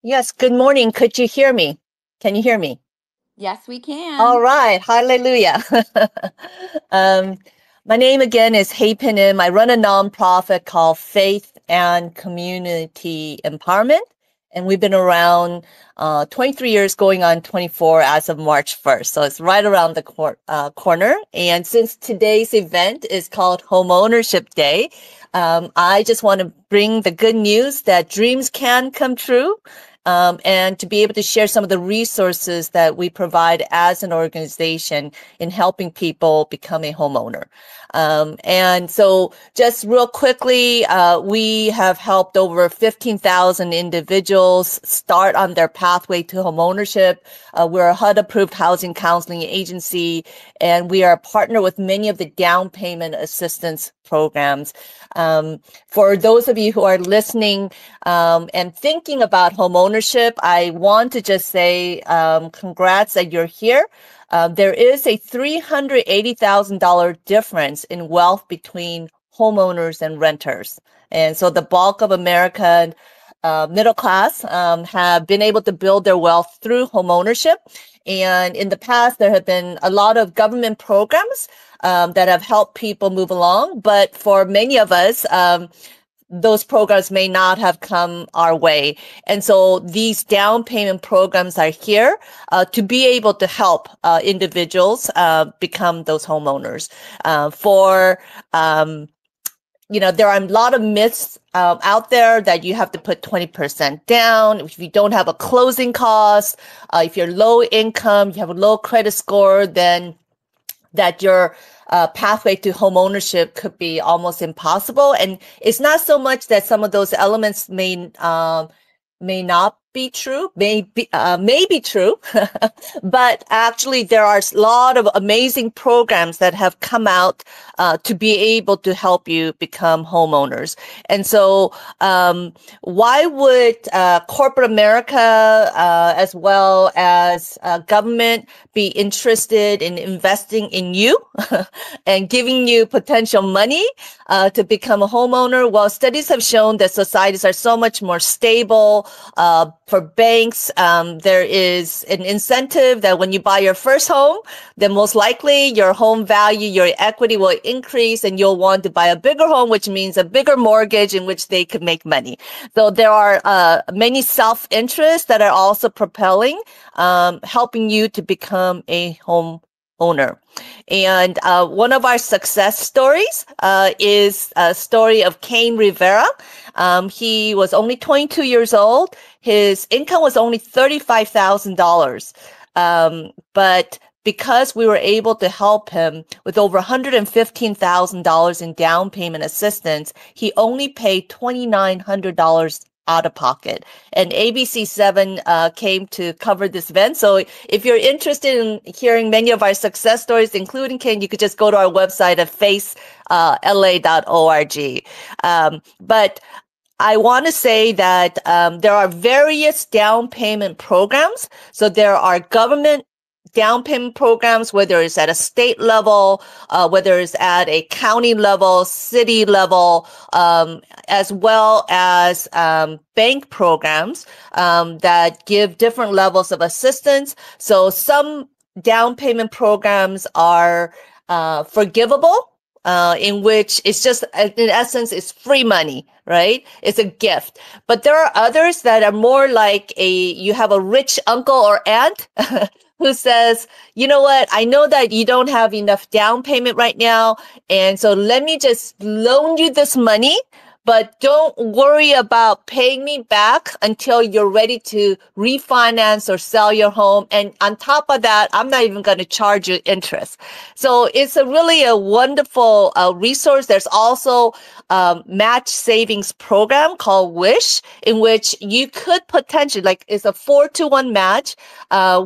Yes, good morning. Could you hear me? Can you hear me? Yes, we All can. right, hallelujah. um, my name again is Hey Pinim. I run a nonprofit called Faith and Community Empowerment, and we've been around 23 years, going on 24 as of March 1st. So it's right around the corner. And since today's event is called Homeownership Day, I just want to bring the good news that dreams can come true. And to be able to share some of the resources that we provide as an organization in helping people become a homeowner. And so just real quickly, we have helped over 15,000 individuals start on their pathway to homeownership. We're a HUD-approved housing counseling agency, and we are a partner with many of the down payment assistance programs. For those of you who are listening and thinking about homeownership, I want to just say congrats that you're here. There is a $380,000 difference in wealth between homeowners and renters. And so the bulk of American middle class have been able to build their wealth through homeownership. And in the past, there have been a lot of government programs that have helped people move along. But for many of us, those programs may not have come our way. And so these down payment programs are here to be able to help individuals become those homeowners. There are a lot of myths out there that you have to put 20% down. If you don't have a closing cost, if you're low income, you have a low credit score, then that your pathway to homeownership could be almost impossible. And it's not so much that some of those elements may not be true, may be true, but actually there are a lot of amazing programs that have come out to be able to help you become homeowners. And so why would corporate America as well as government be interested in investing in you and giving you potential money to become a homeowner? Well, studies have shown that societies are so much more stable. For banks, there is an incentive that when you buy your first home, then most likely your home value, your equity will increase, and you'll want to buy a bigger home, which means a bigger mortgage in which they could make money. So there are many self-interests that are also propelling, helping you to become a home owner. And one of our success stories is a story of Cain Rivera. He was only 22 years old. His income was only $35,000. But because we were able to help him with over $115,000 in down payment assistance, he only paid $2,900 out of pocket. And ABC7 came to cover this event. So if you're interested in hearing many of our success stories, including Ken, you could just go to our website at facela.org. But I want to say that there are various down payment programs. So there are government down payment programs, whether it's at a state level, whether it's at a county level, city level, as well as bank programs that give different levels of assistance. So some down payment programs are forgivable, in which it's just, in essence, it's free money, right? It's a gift. But there are others that are more like you have a rich uncle or aunt who says, you know what, I know that you don't have enough down payment right now, and so let me just loan you this money, but don't worry about paying me back until you're ready to refinance or sell your home. And on top of that, I'm not even going to charge you interest. So it's really a wonderful resource. There's also a match savings program called Wish, in which you could potentially, like, it's a 4-to-1 match,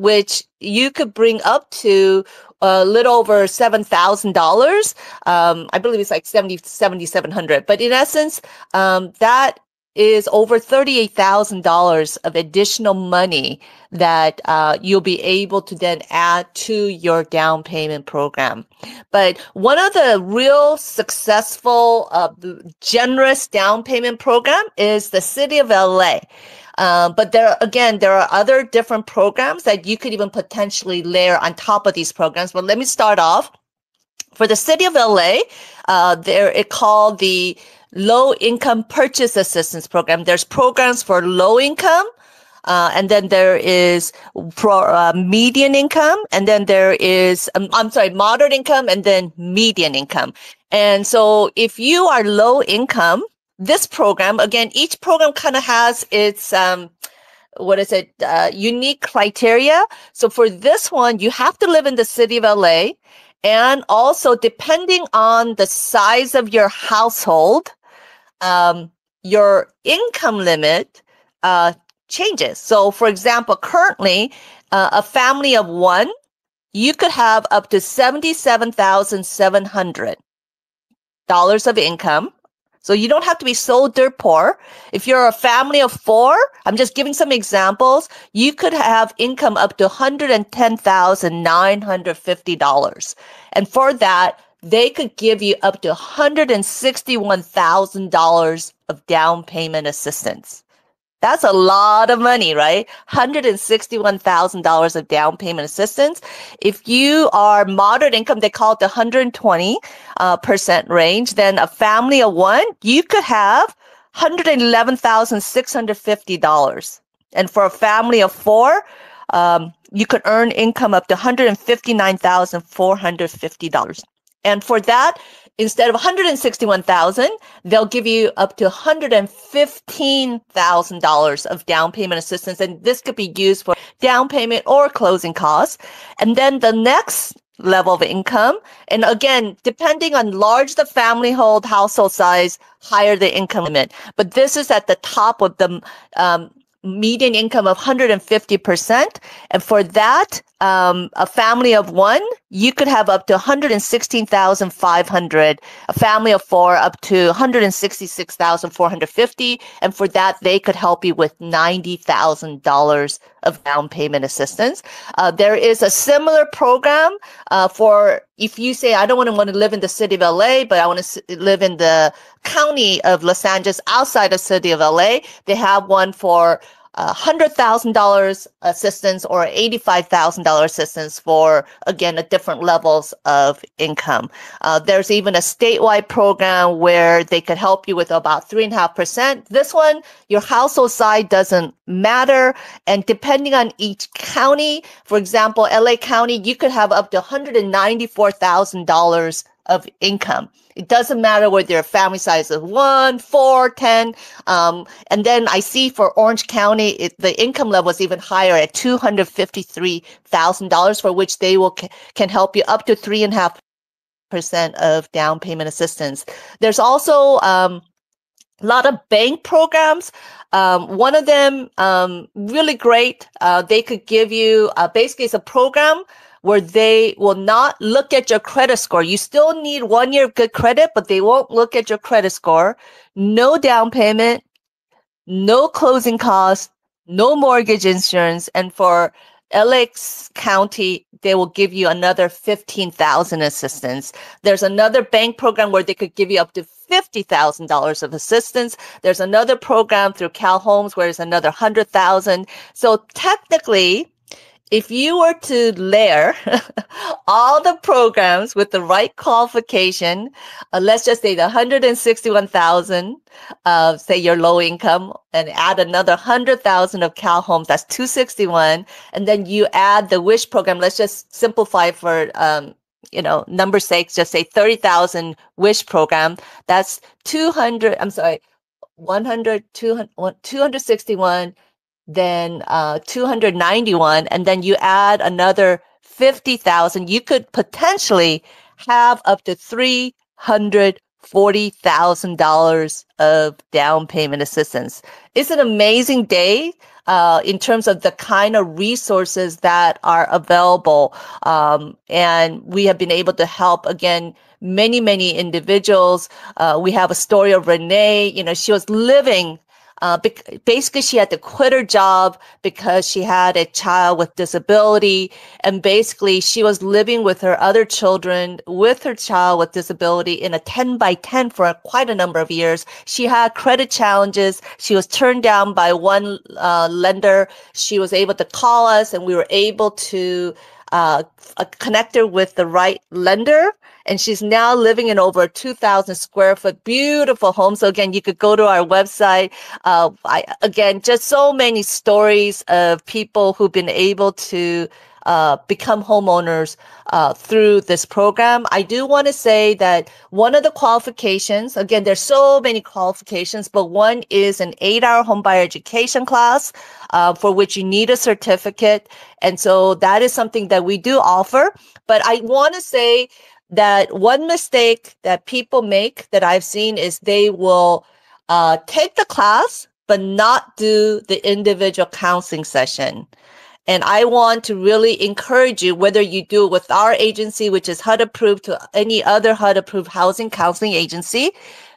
which you could bring up to a little over $7,000. I believe it's like $7,700. But in essence, that is over $38,000 of additional money that you'll be able to then add to your down payment program. But one of the real successful, generous down payment program is the City of LA. But there are other different programs that you could even potentially layer on top of these programs. But let me start off. For the City of LA, it's called the Low Income Purchase Assistance Program. There's programs for low income, and then there is median income, and then there is, moderate income, and then median income. And so if you are low income, this program, again, each program kind of has its, unique criteria. So for this one, you have to live in the City of LA. And also, depending on the size of your household, your income limit changes. So, for example, currently, a family of one, you could have up to $77,700 of income. So you don't have to be so dirt poor. If you're a family of four, I'm just giving some examples, you could have income up to $110,950. And for that, they could give you up to $161,000 of down payment assistance. That's a lot of money, right? $161,000 of down payment assistance. If you are moderate income, they call it the 120% range. Then a family of one, you could have $111,650. And for a family of four, you could earn income up to $159,450. And for that, instead of $161,000, they'll give you up to $115,000 of down payment assistance. And this could be used for down payment or closing costs. And then the next level of income, and again, depending on large the family household size, higher the income limit. But this is at the top of the median income of 150%. And for that, a family of one, you could have up to $116,500. A family of four, up to $166,450. And for that, they could help you with $90,000 of down payment assistance. There is a similar program for if you say, I don't want to live in the City of LA, but I want to live in the county of Los Angeles outside of City of LA. They have one for $100,000 assistance or $85,000 assistance for, again, at different levels of income. There's even a statewide program where they could help you with about 3.5%. This one, your household size doesn't matter. And depending on each county, for example, LA County, you could have up to $194,000 of income. It doesn't matter whether your family size is 1, 4, 10. And then I see for Orange County, the income level is even higher at $253,000, for which they can help you up to 3.5% of down payment assistance. There's also a lot of bank programs. One of them, really great. They could give you, basically it's a program where they will not look at your credit score. You still need 1 year of good credit, but they won't look at your credit score. No down payment, no closing costs, no mortgage insurance. And for LA County, they will give you another $15,000 assistance. There's another bank program where they could give you up to $50,000 of assistance. There's another program through Cal Homes where it's another $100,000. So technically, if you were to layer all the programs with the right qualification, let's just say the 161,000 of, say, your low income, and add another 100,000 of Cal Homes, that's 261. And then you add the WISH program. Let's just simplify for, number sake, just say 30,000 WISH program. That's 261, then 291, and then you add another 50,000, you could potentially have up to $340,000 of down payment assistance. It's an amazing day in terms of the kind of resources that are available. And we have been able to help, again, many individuals. We have a story of Renee. She was living Basically, she had to quit her job because she had a child with disability. And basically, she was living with her other children with her child with disability in a 10 by 10 for quite a number of years. She had credit challenges. She was turned down by one lender. She was able to call us, and we were able to connect her with the right lender. And she's now living in over a 2,000 square foot beautiful home. So again, you could go to our website. Again, just so many stories of people who've been able to become homeowners through this program. I do want to say that one of the qualifications, again, there's so many qualifications, but one is an 8-hour homebuyer education class for which you need a certificate. And so that is something that we do offer. But I want to say that one mistake that people make that I've seen is they will take the class, but not do the individual counseling session. And I want to really encourage you, whether you do it with our agency, which is HUD approved, to any other HUD approved housing counseling agency,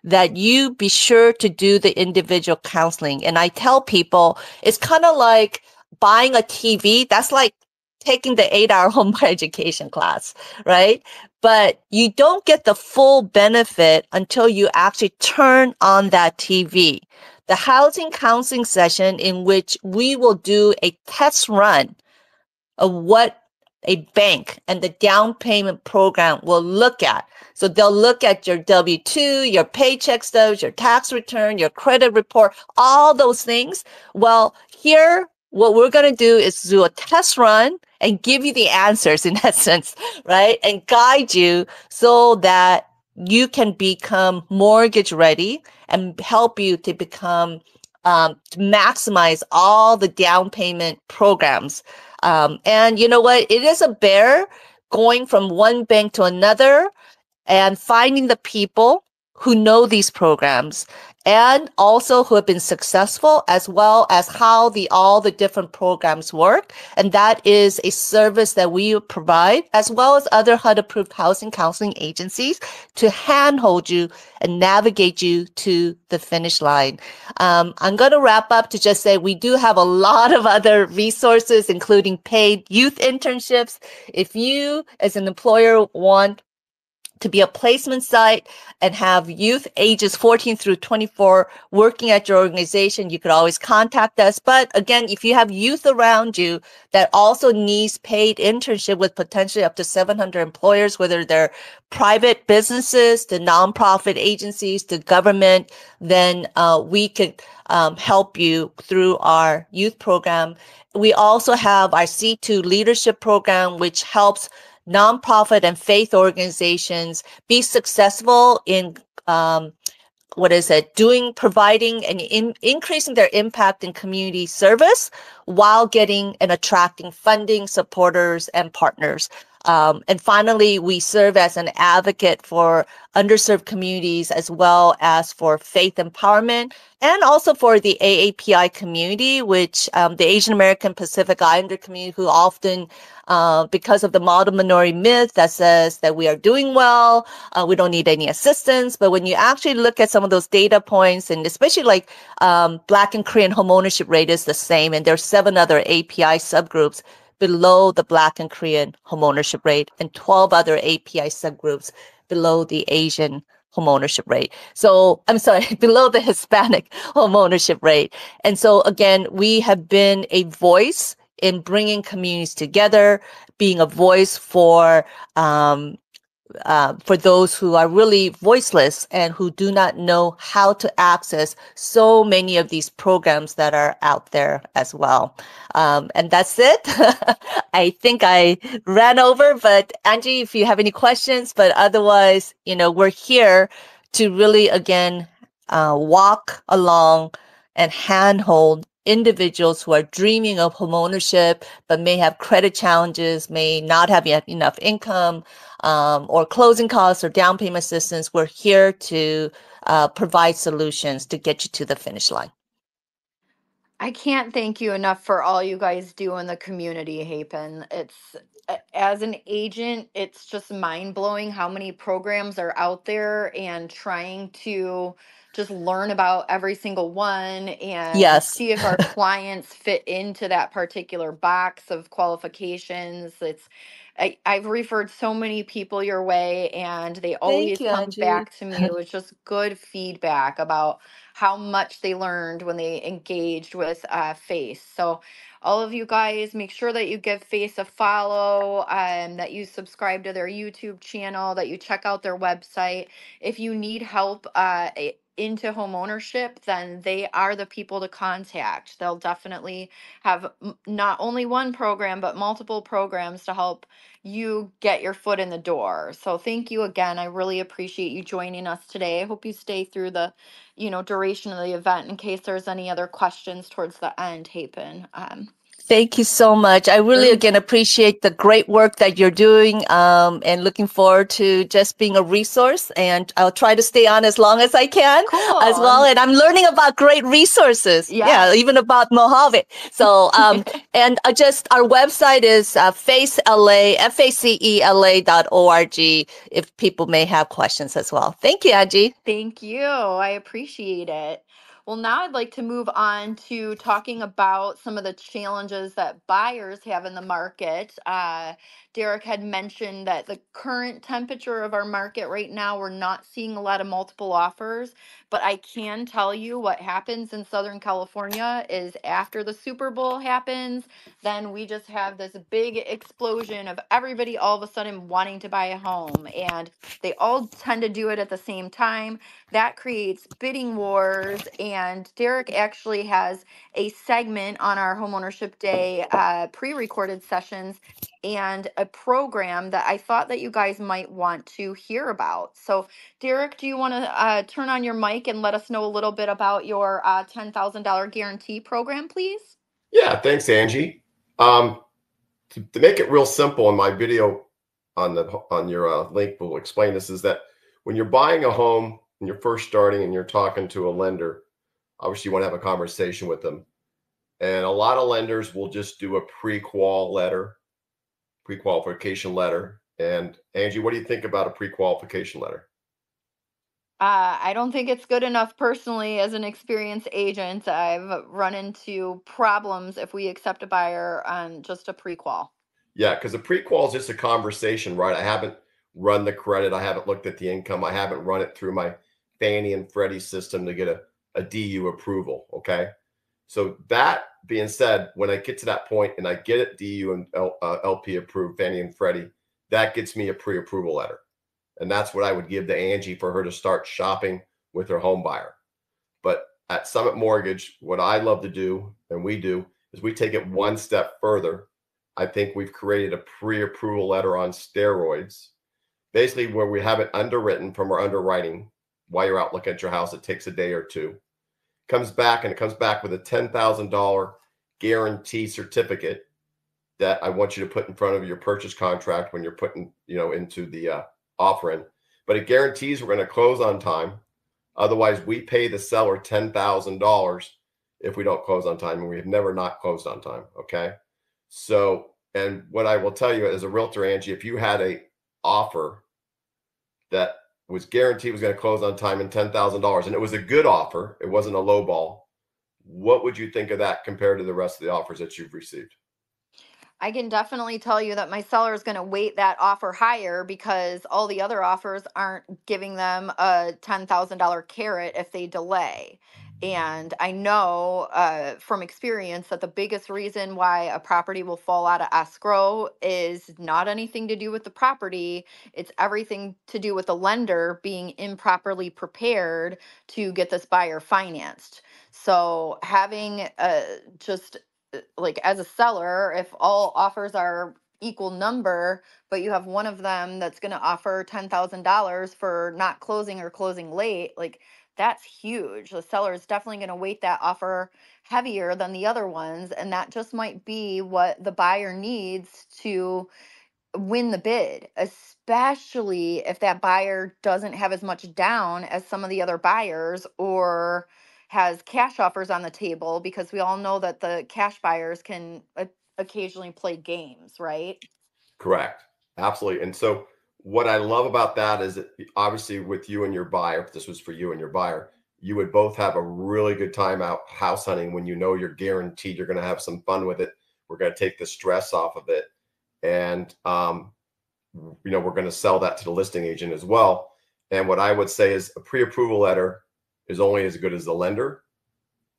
that you be sure to do the individual counseling. And I tell people it's kind of like buying a TV. That's like taking the 8-hour home education class, right? But you don't get the full benefit until you actually turn on that TV. The housing counseling session, in which we will do a test run of what a bank and the down payment program will look at. So they'll look at your W-2, your paycheck stubs, your tax return, your credit report, all those things. Well, here, what we're going to do is do a test run and give you the answers in essence, right? And guide you so that you can become mortgage ready and help you to become, to maximize all the down payment programs. And you know what? It is a bear going from one bank to another and finding the people who know these programs and also who have been successful, as well as how all the different programs work. And that is a service that we provide, as well as other HUD approved housing counseling agencies, to handhold you and navigate you to the finish line. I'm going to wrap up to just say we do have a lot of other resources, including paid youth internships. If you as an employer want to be a placement site and have youth ages 14 through 24 working at your organization, you could always contact us. But again, if you have youth around you that also needs paid internship with potentially up to 700 employers, whether they're private businesses, to nonprofit agencies, to government, then we could help you through our youth program. We also have our C2 leadership program, which helps nonprofit and faith organizations be successful in providing and increasing their impact in community service while getting and attracting funding, supporters, and partners. And finally, we serve as an advocate for underserved communities, as well as for faith empowerment, and also for the AAPI community, which the Asian American Pacific Islander community, who often, because of the model minority myth that says that we are doing well, we don't need any assistance. But when you actually look at some of those data points, and especially like Black and Korean homeownership rate is the same, and there's 7 other API subgroups below the Black and Korean homeownership rate, and 12 other API subgroups below the Asian homeownership rate. So I'm sorry, below the Hispanic homeownership rate. And so again, we have been a voice in bringing communities together, being a voice for those who are really voiceless and who do not know how to access so many of these programs that are out there as well. And that's it. I think I ran over, but Angie, if you have any questions, but otherwise, we're here to really, again, walk along and handhold individuals who are dreaming of homeownership, but may have credit challenges, may not have yet enough income, or closing costs or down payment assistance. We're here to provide solutions to get you to the finish line. I can't thank you enough for all you guys do in the community, Hapen. As an agent, it's just mind blowing how many programs are out there and trying to just learn about every single one and Yes. see if our clients fit into that particular box of qualifications. I've referred so many people your way, and they Thank always you, come Angie. back to me with just good feedback about how much they learned when they engaged with Face. So, all of you guys, make sure that you give Face a follow, that you subscribe to their YouTube channel, that you check out their website. If you need help into home ownership, then they are the people to contact. They'll definitely have not only one program, but multiple programs to help you get your foot in the door. So thank you again. I really appreciate you joining us today. I hope you stay through the duration of the event in case there's any other questions towards the end, Hapen. Thank you so much. I really, again, appreciate the great work that you're doing, and looking forward to just being a resource. And I'll try to stay on as long as I can as well. Cool. And I'm learning about great resources. Yeah, Yes. even about Mojave. So, and just our website is facela.org if people may have questions as well. Thank you, Angie. Thank you. I appreciate it. Well, now I'd like to move on to talking about some of the challenges that buyers have in the market. Derek had mentioned that the current temperature of our market right now, we're not seeing a lot of multiple offers, but I can tell you what happens in Southern California is after the Super Bowl happens, then we just have this big explosion of everybody all of a sudden wanting to buy a home. And they all tend to do it at the same time. That creates bidding wars. And Derek actually has a segment on our Homeownership Day pre recorded sessions and a program that I thought that you guys might want to hear about. So, Derek, do you want to turn on your mic and let us know a little bit about your $10,000 guarantee program, please? Yeah, thanks, Angie. To make it real simple, in my video on your link will explain this, is that when you're buying a home and you're first starting and you're talking to a lender, obviously you want to have a conversation with them. And a lot of lenders will just do a pre-qualification letter. And Angie, what do you think about a pre-qualification letter? I don't think it's good enough personally as an experienced agent. I've run into problems if we accept a buyer on just a pre-qual. Yeah, because a pre-qual is just a conversation, right? I haven't run the credit. I haven't looked at the income. I haven't run it through my Fannie and Freddie system to get a DU approval. Okay. So that being said, when I get to that point and I get it DU and LP approved, Fannie and Freddie, that gets me a pre-approval letter. And that's what I would give to Angie for her to start shopping with her home buyer. But at Summit Mortgage, what I love to do, and we do, is we take it one step further. I think we've created a pre-approval letter on steroids, basically where we have it underwritten from our underwriting while you're out looking at your house. It takes a day or two. Comes back with a $10,000 guarantee certificate that I want you to put in front of your purchase contract when you're putting, into the offering. But it guarantees we're going to close on time. Otherwise, we pay the seller $10,000 if we don't close on time, and we have never not closed on time. Okay. So, and what I will tell you as a realtor, Angie, if you had a offer that was guaranteed was going to close on time and $10,000, and it was a good offer, it wasn't a low ball, what would you think of that compared to the rest of the offers that you've received? I can definitely tell you that my seller is going to weight that offer higher because all the other offers aren't giving them a $10,000 carrot if they delay. And I know from experience that the biggest reason why a property will fall out of escrow is not anything to do with the property. It's everything to do with the lender being improperly prepared to get this buyer financed. So having just like as a seller, if all offers are equal number, but you have one of them that's going to offer $10,000 for not closing or closing late, like that's huge. The seller is definitely going to weight that offer heavier than the other ones. And that just might be what the buyer needs to win the bid, especially if that buyer doesn't have as much down as some of the other buyers, or has cash offers on the table, because we all know that the cash buyers can occasionally play games, right? Correct. Absolutely. And so what I love about that is that obviously with you and your buyer, if this was for you and your buyer, you would both have a really good time out house hunting when you know you're guaranteed you're going to have some fun with it. We're going to take the stress off of it. And, we're going to sell that to the listing agent as well. And what I would say is a pre-approval letter is only as good as the lender.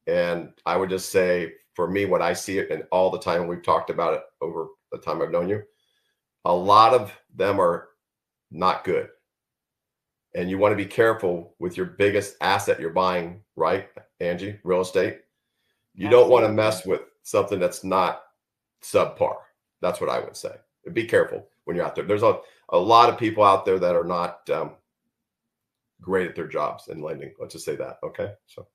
And I would just say, for me, what I see it, and all the time we've talked about it over the time I've known you, a lot of them are not good. And you want to be careful with your biggest asset you're buying, right, Angie? Real estate. You don't want to mess with something that's not subpar. That's what I would say. Be careful when you're out there. There's a lot of people out there that are not great at their jobs in lending. Let's just say that. Okay. So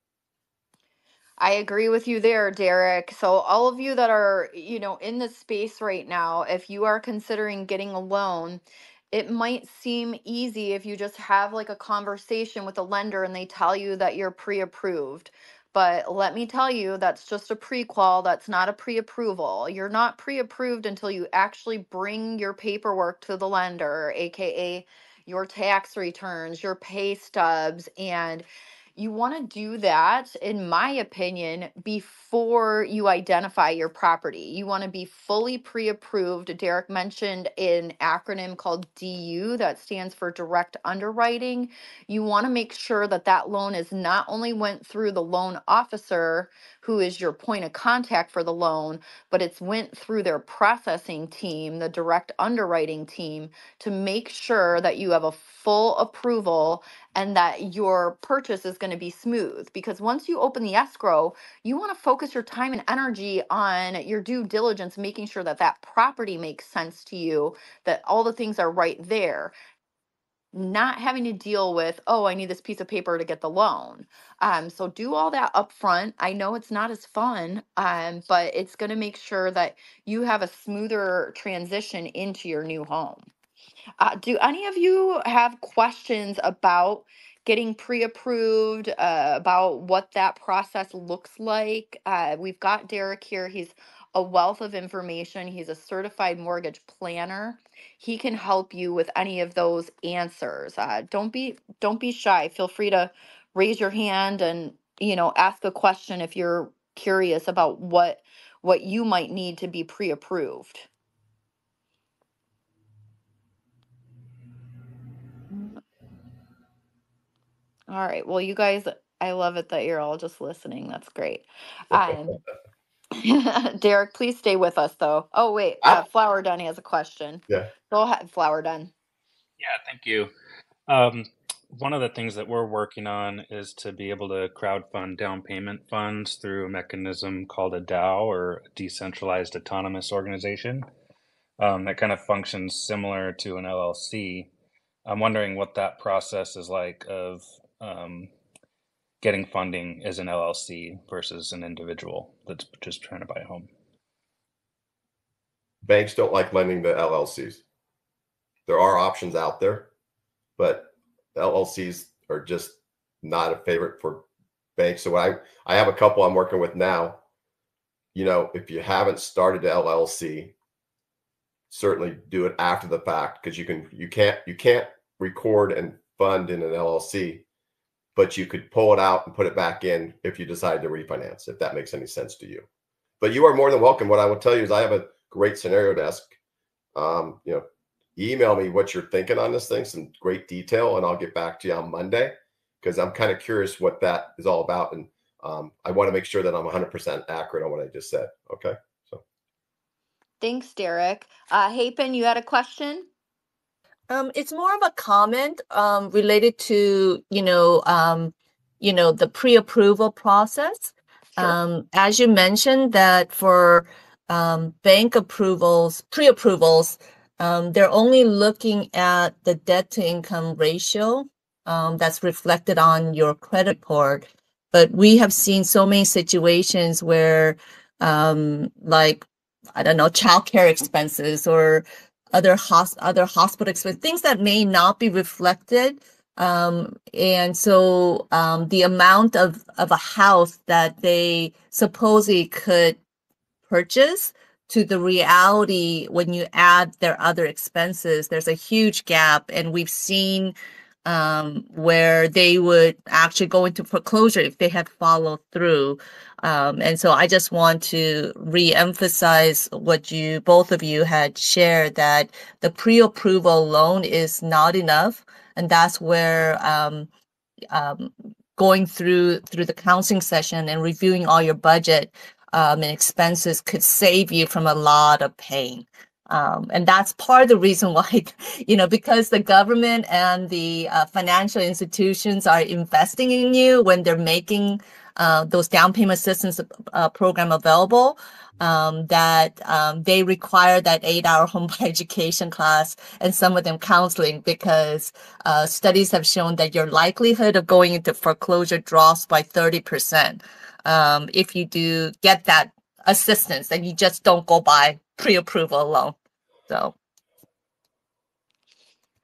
I agree with you there, Derek. So all of you that are, in this space right now, if you are considering getting a loan, it might seem easy if you just have like a conversation with a lender and they tell you that you're pre-approved. But let me tell you, that's just a pre-qual. That's not a pre-approval. You're not pre-approved until you actually bring your paperwork to the lender, aka your tax returns, your pay stubs, and you want to do that, in my opinion, before you identify your property. You want to be fully pre-approved. Derek mentioned an acronym called DU, that stands for direct underwriting. You want to make sure that that loan is not only went through the loan officer, who is your point of contact for the loan, but it's went through their processing team, the direct underwriting team, to make sure that you have a full approval and that your purchase is going to be smooth. Because once you open the escrow, you want to focus your time and energy on your due diligence, making sure that that property makes sense to you, that all the things are right there, not having to deal with, oh, I need this piece of paper to get the loan. So do all that up front. I know it's not as fun, but it's going to make sure that you have a smoother transition into your new home. Do any of you have questions about getting pre-approved, about what that process looks like? We've got Derek here. He's a wealth of information. He's a certified mortgage planner. He can help you with any of those answers. Don't be shy. Feel free to raise your hand and ask a question if you're curious about what you might need to be pre-approved. All right. Well, you guys, I love it that you're all just listening. That's great. Um, Derek, please stay with us though. Oh, wait. Flower Dunn has a question. yeah. Go ahead, Flower Dunn. Yeah, thank you. One of the things that we're working on is to be able to crowdfund down payment funds through a mechanism called a DAO, or a decentralized autonomous organization, that kind of functions similar to an LLC. I'm wondering what that process is like of getting funding as an LLC versus an individual that's just trying to buy a home. Banks don't like lending to LLCs. There are options out there, but LLCs are just not a favorite for banks. So I have a couple I'm working with now. If you haven't started the LLC, certainly do it after the fact, because you can't record and fund in an LLC, but you could pull it out and put it back in if you decide to refinance, if that makes any sense to you. But you are more than welcome. What I will tell you is I have a great scenario desk. Email me what you're thinking on this thing, some great detail, and I'll get back to you on Monday, because I'm kind of curious what that is all about. And I want to make sure that I'm 100% accurate on what I just said. Okay. So Thanks, Derek. Hapen, you had a question? It's more of a comment related to the pre-approval process. Sure. As you mentioned, that for bank approvals, pre-approvals, they're only looking at the debt to income ratio that's reflected on your credit report. But we have seen so many situations where, like, I don't know, childcare expenses or other hospital expenses, things that may not be reflected And so the amount of a house that they supposedly could purchase to the reality when you add their other expenses, there's a huge gap. And we've seen where they would actually go into foreclosure if they had followed through. And so I just want to re-emphasize what both of you had shared, that the pre-approval loan is not enough. And that's where going through the counseling session and reviewing all your budget and expenses could save you from a lot of pain. And that's part of the reason why, because the government and the financial institutions are investing in you when they're making those down payment assistance program available, that they require that 8-hour home buyer education class and some of them counseling, because studies have shown that your likelihood of going into foreclosure drops by 30% if you do get that assistance and you just don't go by pre-approval alone. So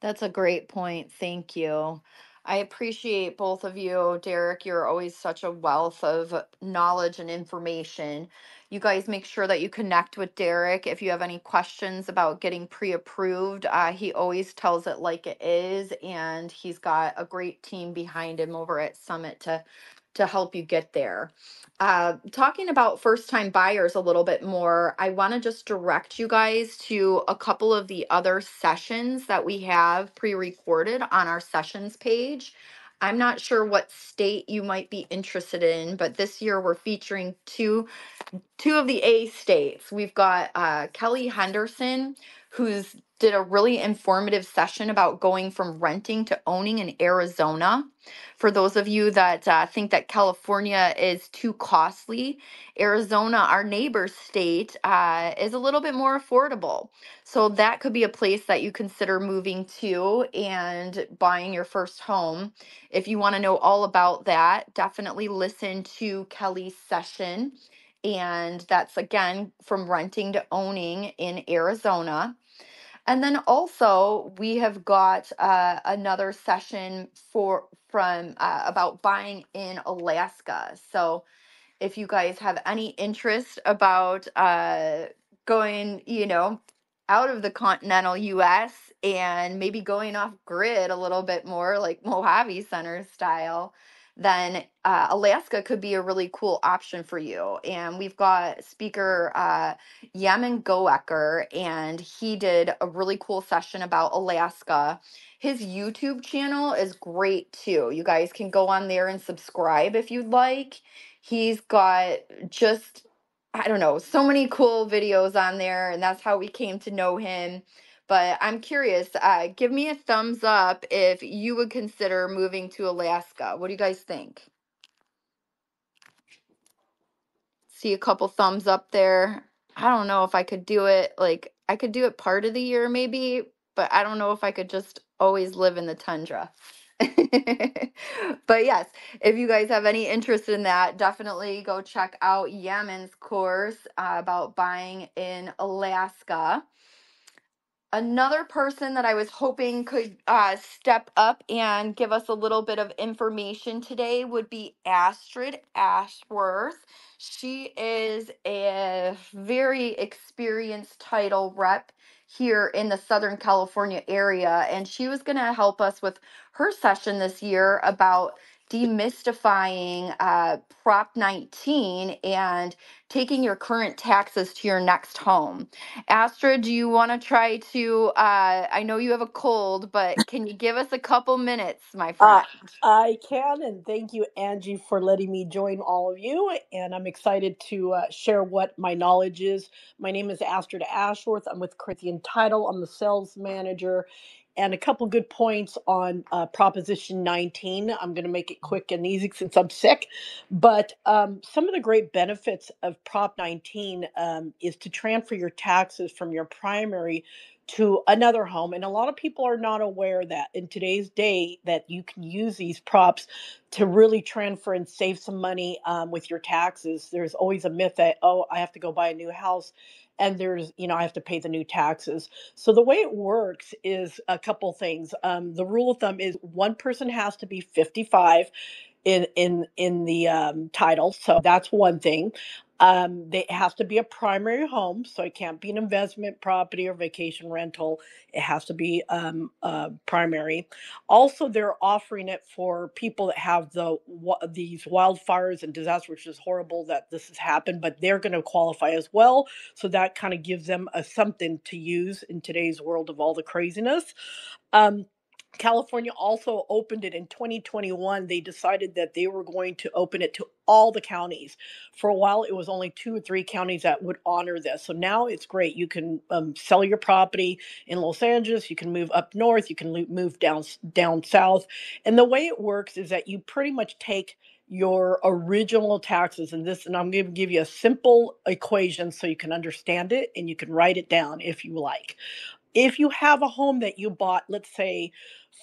That's a great point. Thank you. I appreciate both of you. Derek, you're always such a wealth of knowledge and information. You guys make sure that you connect with Derek if you have any questions about getting pre-approved. He always tells it like it is, and he's got a great team behind him over at Summit to help you get there. Talking about first time buyers a little bit more, I want to just direct you guys to a couple of the other sessions that we have pre recorded on our sessions page. I'm not sure what state you might be interested in, but this year we're featuring two of the A states. We've got Kelly Henderson, who's did a really informative session about going from renting to owning in Arizona. For those of you that think that California is too costly, Arizona, our neighbor state, is a little bit more affordable. So that could be a place that you consider moving to and buying your first home. If you want to know all about that, definitely listen to Kelly's session. And that's again from renting to owning in Arizona. And then also we have got another session from about buying in Alaska. So if you guys have any interest about going, out of the continental US and maybe going off grid a little bit more like Mojave Center style, then Alaska could be a really cool option for you. And we've got speaker Yaman Goecker, and he did a really cool session about Alaska. His YouTube channel is great too. You guys can go on there and subscribe if you'd like. He's got just, I don't know, so many cool videos on there, and that's how we came to know him. But I'm curious, give me a thumbs up if you would consider moving to Alaska. What do you guys think? See a couple thumbs up there. I don't know if I could do it. Like, I could do it part of the year maybe, but I don't know if I could just always live in the tundra. But yes, if you guys have any interest in that, definitely go check out Yaman's course about buying in Alaska. Another person that I was hoping could step up and give us a little bit of information today would be Astrid Ashworth. She is a very experienced title rep here in the Southern California area, and she was going to help us with her session this year about demystifying Prop 19 and taking your current taxes to your next home. Astrid, do you want to try to? I know you have a cold, but can you give us a couple minutes, my Uh, friend? I can, and thank you, Angie, for letting me join all of you. And I'm excited to share what my knowledge is. My name is Astrid Ashworth. I'm with Corinthian Title. I'm the sales manager. And a couple good points on Proposition 19. I'm going to make it quick and easy since I'm sick. But some of the great benefits of Prop 19 is to transfer your taxes from your primary to another home. And a lot of people are not aware that in today's day that you can use these props to really transfer and save some money with your taxes. There's always a myth that, oh, I have to go buy a new house and there's, I have to pay the new taxes. So the way it works is a couple things. The rule of thumb is one person has to be 55 in the title. So that's one thing. They have to be a primary home, so it can't be an investment property or vacation rental. It has to be primary. Also, they're offering it for people that have these wildfires and disasters, which is horrible that this has happened, but they're going to qualify as well. So that kind of gives them something to use in today's world of all the craziness. Um, California also opened it in 2021. They decided that they were going to open it to all the counties. For a while, it was only 2 or 3 counties that would honor this. So now it's great. You can sell your property in Los Angeles. You can move up north. You can move down south. And the way it works is that you pretty much take your original taxes and I'm going to give you a simple equation so you can understand it and you can write it down if you like. If you have a home that you bought, let's say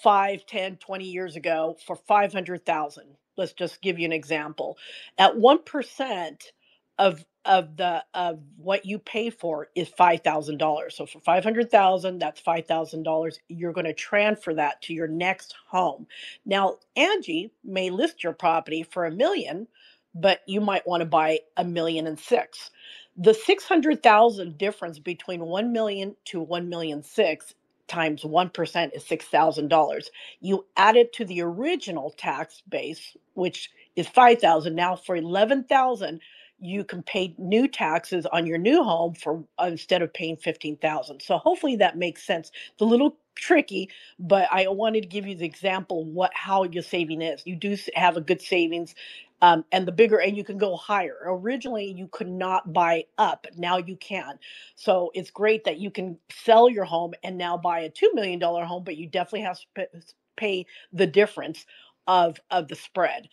5, 10, 20 years ago for 500,000, let's just give you an example. At 1% of what you pay for is $5,000. So for 500,000, that's $5,000. You're going to transfer that to your next home. Now, Angie may list your property for $1 million, but you might want to buy $1.6 million. The 600,000 difference between 1 million to 1.6 million times 1% is $6,000. You add it to the original tax base, which is 5,000. Now for 11,000, you can pay new taxes on your new home for instead of paying 15,000. So hopefully that makes sense. It's a little tricky, but I wanted to give you the example how your saving is. You do have a good savings. And you can go higher. Originally, you could not buy up. Now you can. So it's great that you can sell your home and now buy a $2 million home, but you definitely have to pay the difference of the spread.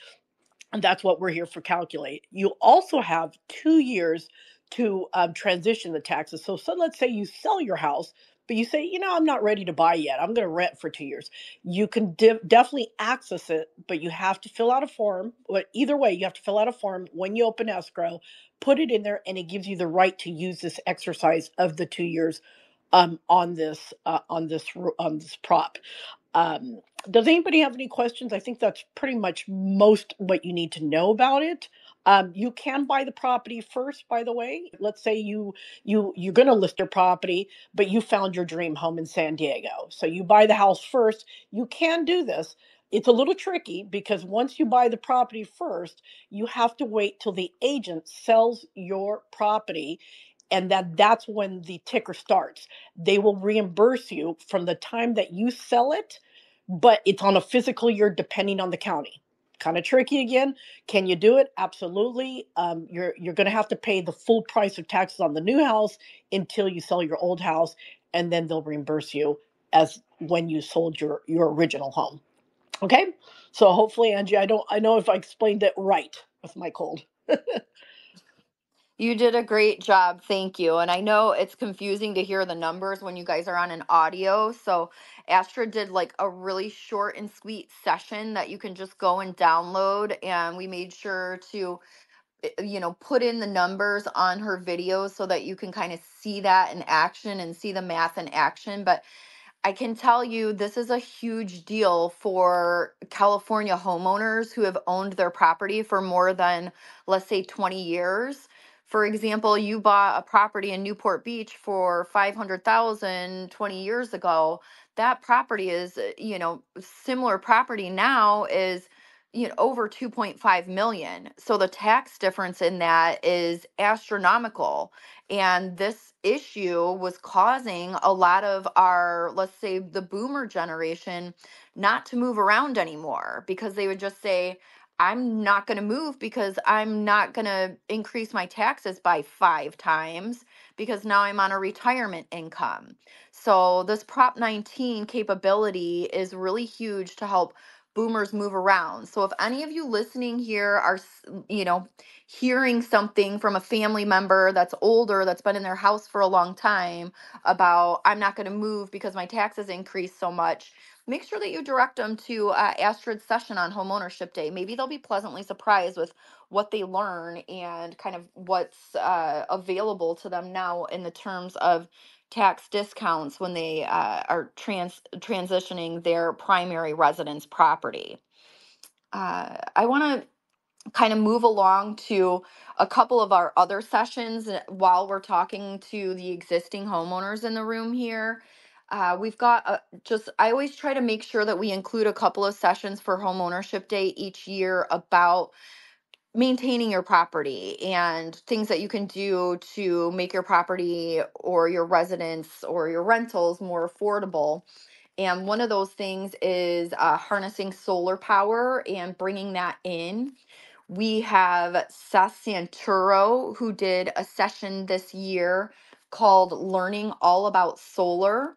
And that's what we're here for calculate. You also have 2 years to transition the taxes. So let's say you sell your house, but you say, I'm not ready to buy yet. I'm going to rent for 2 years. You can definitely access it, but you have to fill out a form. But either way, you have to fill out a form when you open escrow, put it in there, and it gives you the right to use this exercise of the 2 years on this prop. Um, does anybody have any questions? I think that's pretty much most what you need to know about it. You can buy the property first, by the way. Let's say you're going to list your property, but you found your dream home in San Diego. So you buy the house first. You can do this. It's a little tricky because once you buy the property first, you have to wait till the agent sells your property, and that's when the ticker starts. They will reimburse you from the time that you sell it, but it's on a physical year depending on the county. Kind of tricky again. Can you do it? Absolutely. You're going to have to pay the full price of taxes on the new house until you sell your old house, and then they'll reimburse you as when you sold your original home. Okay. So hopefully, Angie, I know if I explained it right with my cold. You did a great job. Thank you. And I know it's confusing to hear the numbers when you guys are on an audio. So Astra did like a really short and sweet session that you can just go and download. And we made sure to, put in the numbers on her videos so that you can kind of see that in action and see the math in action. But I can tell you this is a huge deal for California homeowners who have owned their property for more than, let's say, 20 years. For example, you bought a property in Newport Beach for 500,000 20 years ago. That property is, similar property now is, over 2.5 million. So the tax difference in that is astronomical. And this issue was causing a lot of our, let's say, the boomer generation not to move around anymore because they would just say, I'm not going to move because I'm not going to increase my taxes by 5 times because now I'm on a retirement income. So, this Prop 19 capability is really huge to help boomers move around. So, if any of you listening here are, hearing something from a family member that's older, that's been in their house for a long time about, I'm not going to move because my taxes increase so much, make sure that you direct them to Astrid's session on Homeownership Day. Maybe they'll be pleasantly surprised with what they learn and kind of what's available to them now in the terms of tax discounts when they are transitioning their primary residence property. I want to kind of move along to a couple of our other sessions while we're talking to the existing homeowners in the room here. We've got I always try to make sure that we include a couple of sessions for Homeownership Day each year about maintaining your property and things that you can do to make your property or your residence or your rentals more affordable. And one of those things is harnessing solar power and bringing that in. We have Seth Santuro, who did a session this year called Learning All About Solar.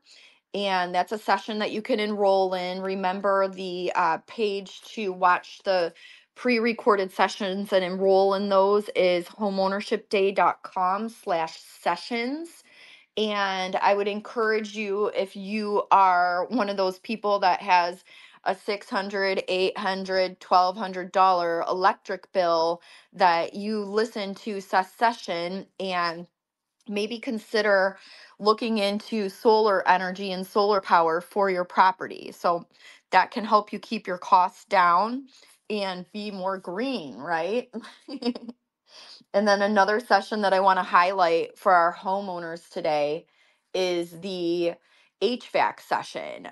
And that's a session that you can enroll in. Remember, the page to watch the pre-recorded sessions and enroll in those is homeownershipday.com/sessions. And I would encourage you, if you are one of those people that has a $600, $800, $1,200 electric bill, that you listen to Seth's session and maybe consider looking into solar energy and solar power for your property. So that can help you keep your costs down and be more green, right? And then another session that I want to highlight for our homeowners today is the HVAC session.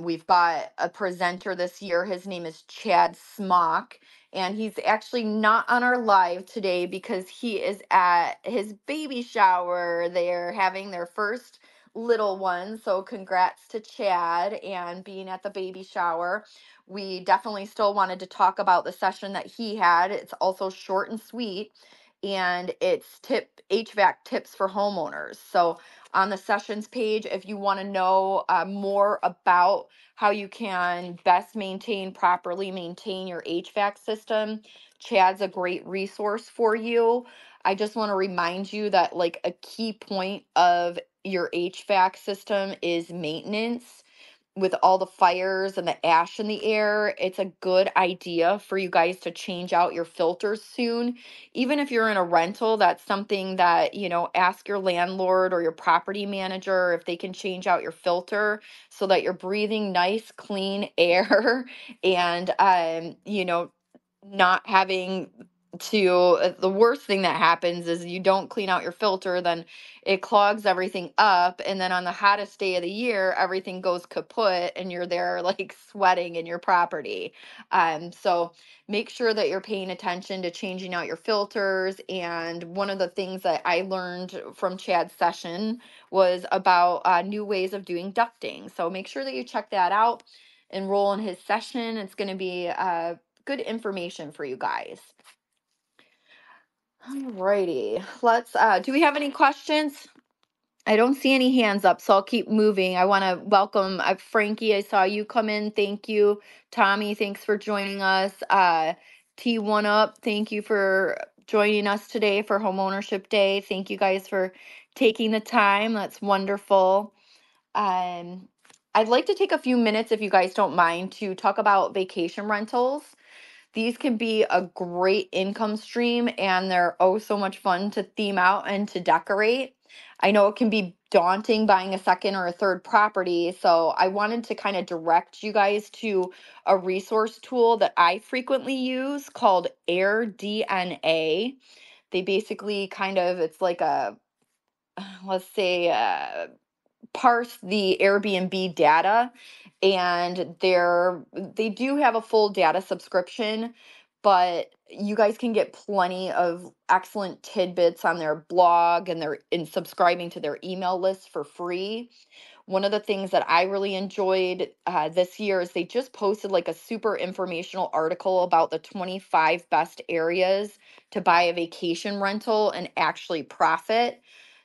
We've got a presenter this year. His name is Chad Smock, and he's actually not on our live today because he is at his baby shower. They're having their first little one. So congrats to Chad and being at the baby shower. We definitely still wanted to talk about the session that he had. It's also short and sweet, and it's HVAC tips for homeowners. So on the sessions page, if you want to know more about how you can best properly maintain your HVAC system, Chad's a great resource for you. I just want to remind you that like a key point of your HVAC system is maintenance. With all the fires and the ash in the air, it's a good idea for you guys to change out your filters soon. Even if you're in a rental, that's something that, ask your landlord or your property manager if they can change out your filter so that you're breathing nice, clean air and, not having to the worst thing that happens is you don't clean out your filter, then it clogs everything up, and then on the hottest day of the year everything goes kaput and you're there like sweating in your property. So make sure that you're paying attention to changing out your filters. And one of the things that I learned from Chad's session was about new ways of doing ducting, so make sure that you check that out, enroll in his session. It's going to be good information for you guys. Alrighty, let's, do we have any questions? I don't see any hands up, so I'll keep moving. I want to welcome Frankie. I saw you come in. Thank you. Tommy, thanks for joining us. T1 Up, thank you for joining us today for Homeownership Day. Thank you guys for taking the time. That's wonderful. I'd like to take a few minutes, if you guys don't mind, to talk about vacation rentals. These can be a great income stream, and they're oh so much fun to theme out and to decorate. I know it can be daunting buying a second or a third property, so I wanted to kind of direct you guys to a resource tool that I frequently use called AirDNA. They basically it's like a, let's say, parse the Airbnb data, and they do have a full data subscription, but you guys can get plenty of excellent tidbits on their blog, and they're in subscribing to their email list for free. One of the things that I really enjoyed this year is they just posted like a super informational article about the 25 best areas to buy a vacation rental and actually profit.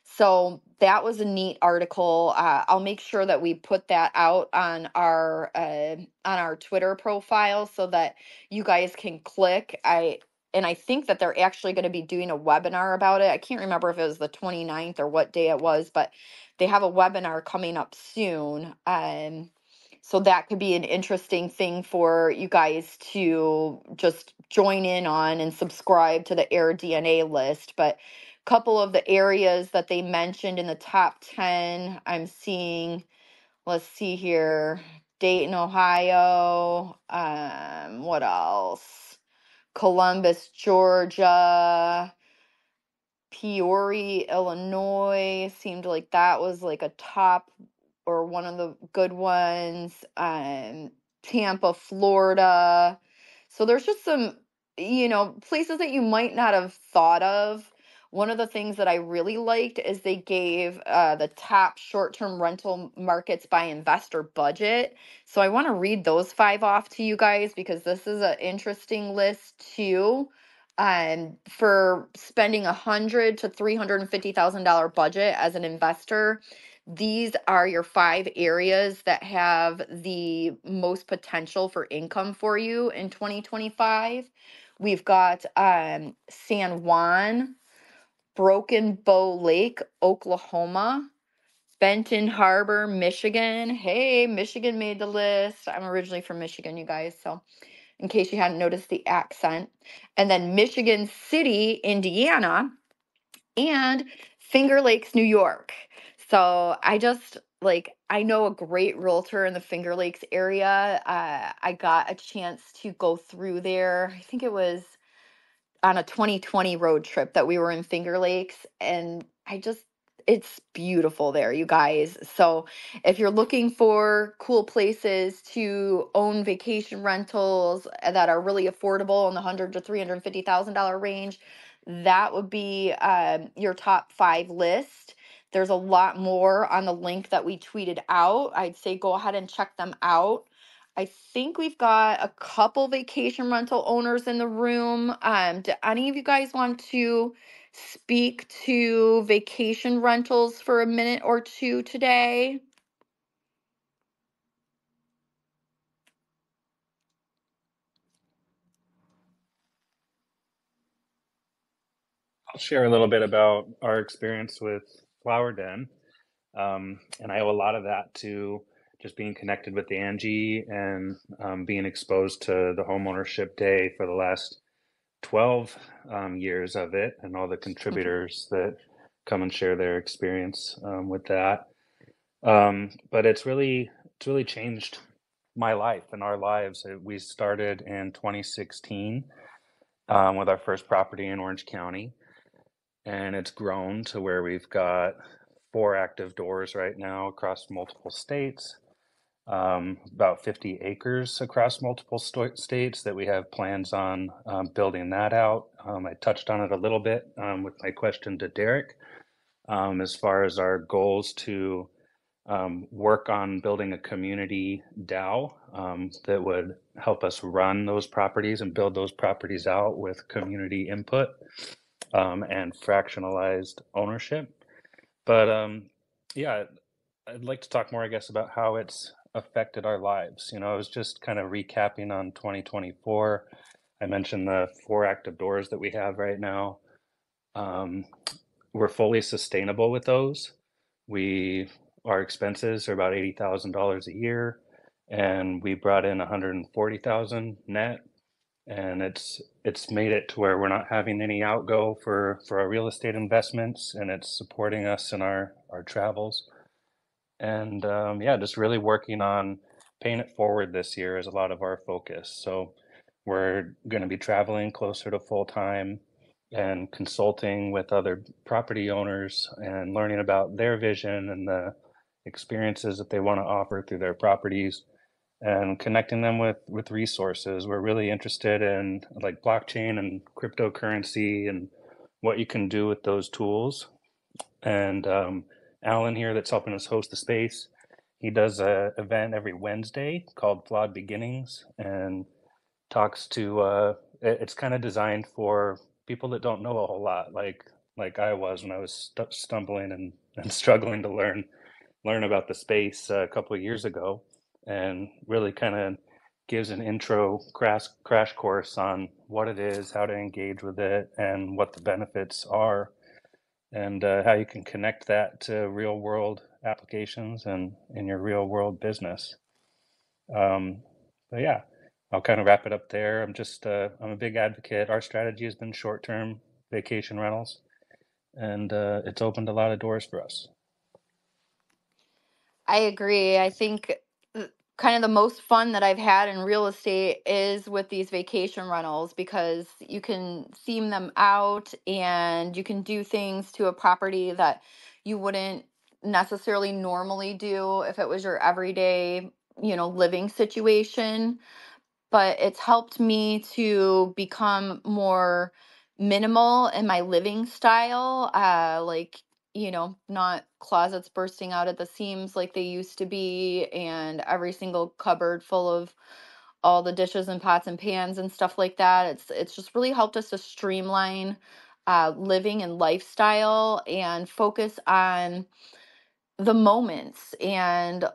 So that was a neat article. I'll make sure that we put that out on our Twitter profile so that you guys can click. I think that they're actually going to be doing a webinar about it. I can't remember if it was the 29th or what day it was, but they have a webinar coming up soon. So that could be an interesting thing for you guys to just join in on and subscribe to the Air DNA list. But a couple of the areas that they mentioned in the top 10, I'm seeing, let's see here, Dayton, Ohio, what else? Columbus, Georgia, Peoria, Illinois seemed like that was like a top or one of the good ones. Tampa, Florida. So there's just some, places that you might not have thought of. One of the things that I really liked is they gave the top short-term rental markets by investor budget. So I want to read those 5 off to you guys because this is an interesting list too. For spending $100,000 to $350,000 budget as an investor, these are your 5 areas that have the most potential for income for you in 2025. We've got San Juan, Broken Bow Lake, Oklahoma, Benton Harbor, Michigan. Hey, Michigan made the list. I'm originally from Michigan, you guys, so in case you hadn't noticed the accent. And then Michigan City, Indiana, and Finger Lakes, New York. So I know a great realtor in the Finger Lakes area. I got a chance to go through there. I think it was on a 2020 road trip that we were in Finger Lakes, and it's beautiful there, you guys. So if you're looking for cool places to own vacation rentals that are really affordable in the $100,000 to $350,000 range, that would be your top 5 list. There's a lot more on the link that we tweeted out. I'd say go ahead and check them out. I think we've got a couple vacation rental owners in the room. Do any of you guys want to speak to vacation rentals for a minute or two today? I'll share a little bit about our experience with Flower Den. And I owe a lot of that to just being connected with Angie and being exposed to the homeownership day for the last 12 years of it, and all the contributors that come and share their experience with that. But it's really changed my life and our lives. We started in 2016 with our first property in Orange County, and it's grown to where we've got 4 active doors right now across multiple states, about 50 acres across multiple states that we have plans on building that out. I touched on it a little bit with my question to Derek, as far as our goals to work on building a community DAO that would help us run those properties and build those properties out with community input and fractionalized ownership. But yeah, I'd like to talk more, I guess, about how it's affected our lives. I was just kind of recapping on 2024. I mentioned the 4 active doors that we have right now. We're fully sustainable with those. Our expenses are about $80,000 a year, and we brought in $140,000 net, and it's made it to where we're not having any outgo for our real estate investments, and it's supporting us in our travels. And yeah, just really working on paying it forward this year is a lot of our focus. So we're going to be traveling closer to full time and consulting with other property owners and learning about their vision and the experiences that they want to offer through their properties and connecting them with resources. We're really interested in like blockchain and cryptocurrency and what you can do with those tools. And Alan here, that's helping us host the space, he does an event every Wednesday called Flawed Beginnings, and talks to it's kind of designed for people that don't know a whole lot, like I was when I was stumbling and struggling to learn about the space a couple of years ago, and really kind of gives an intro crash course on what it is, how to engage with it, and what the benefits are, and how you can connect that to real world applications and in your real world business. But yeah, I'll kind of wrap it up there. I'm a big advocate. Our strategy has been short-term vacation rentals, and it's opened a lot of doors for us. I agree. I think kind of the most fun that I've had in real estate is with these vacation rentals because you can theme them out and you can do things to a property that you wouldn't necessarily normally do if it was your everyday, living situation, but it's helped me to become more minimal in my living style. Like, not closets bursting out at the seams like they used to be, and every single cupboard full of all the dishes and pots and pans and stuff like that. It's just really helped us to streamline living and lifestyle and focus on the moments. And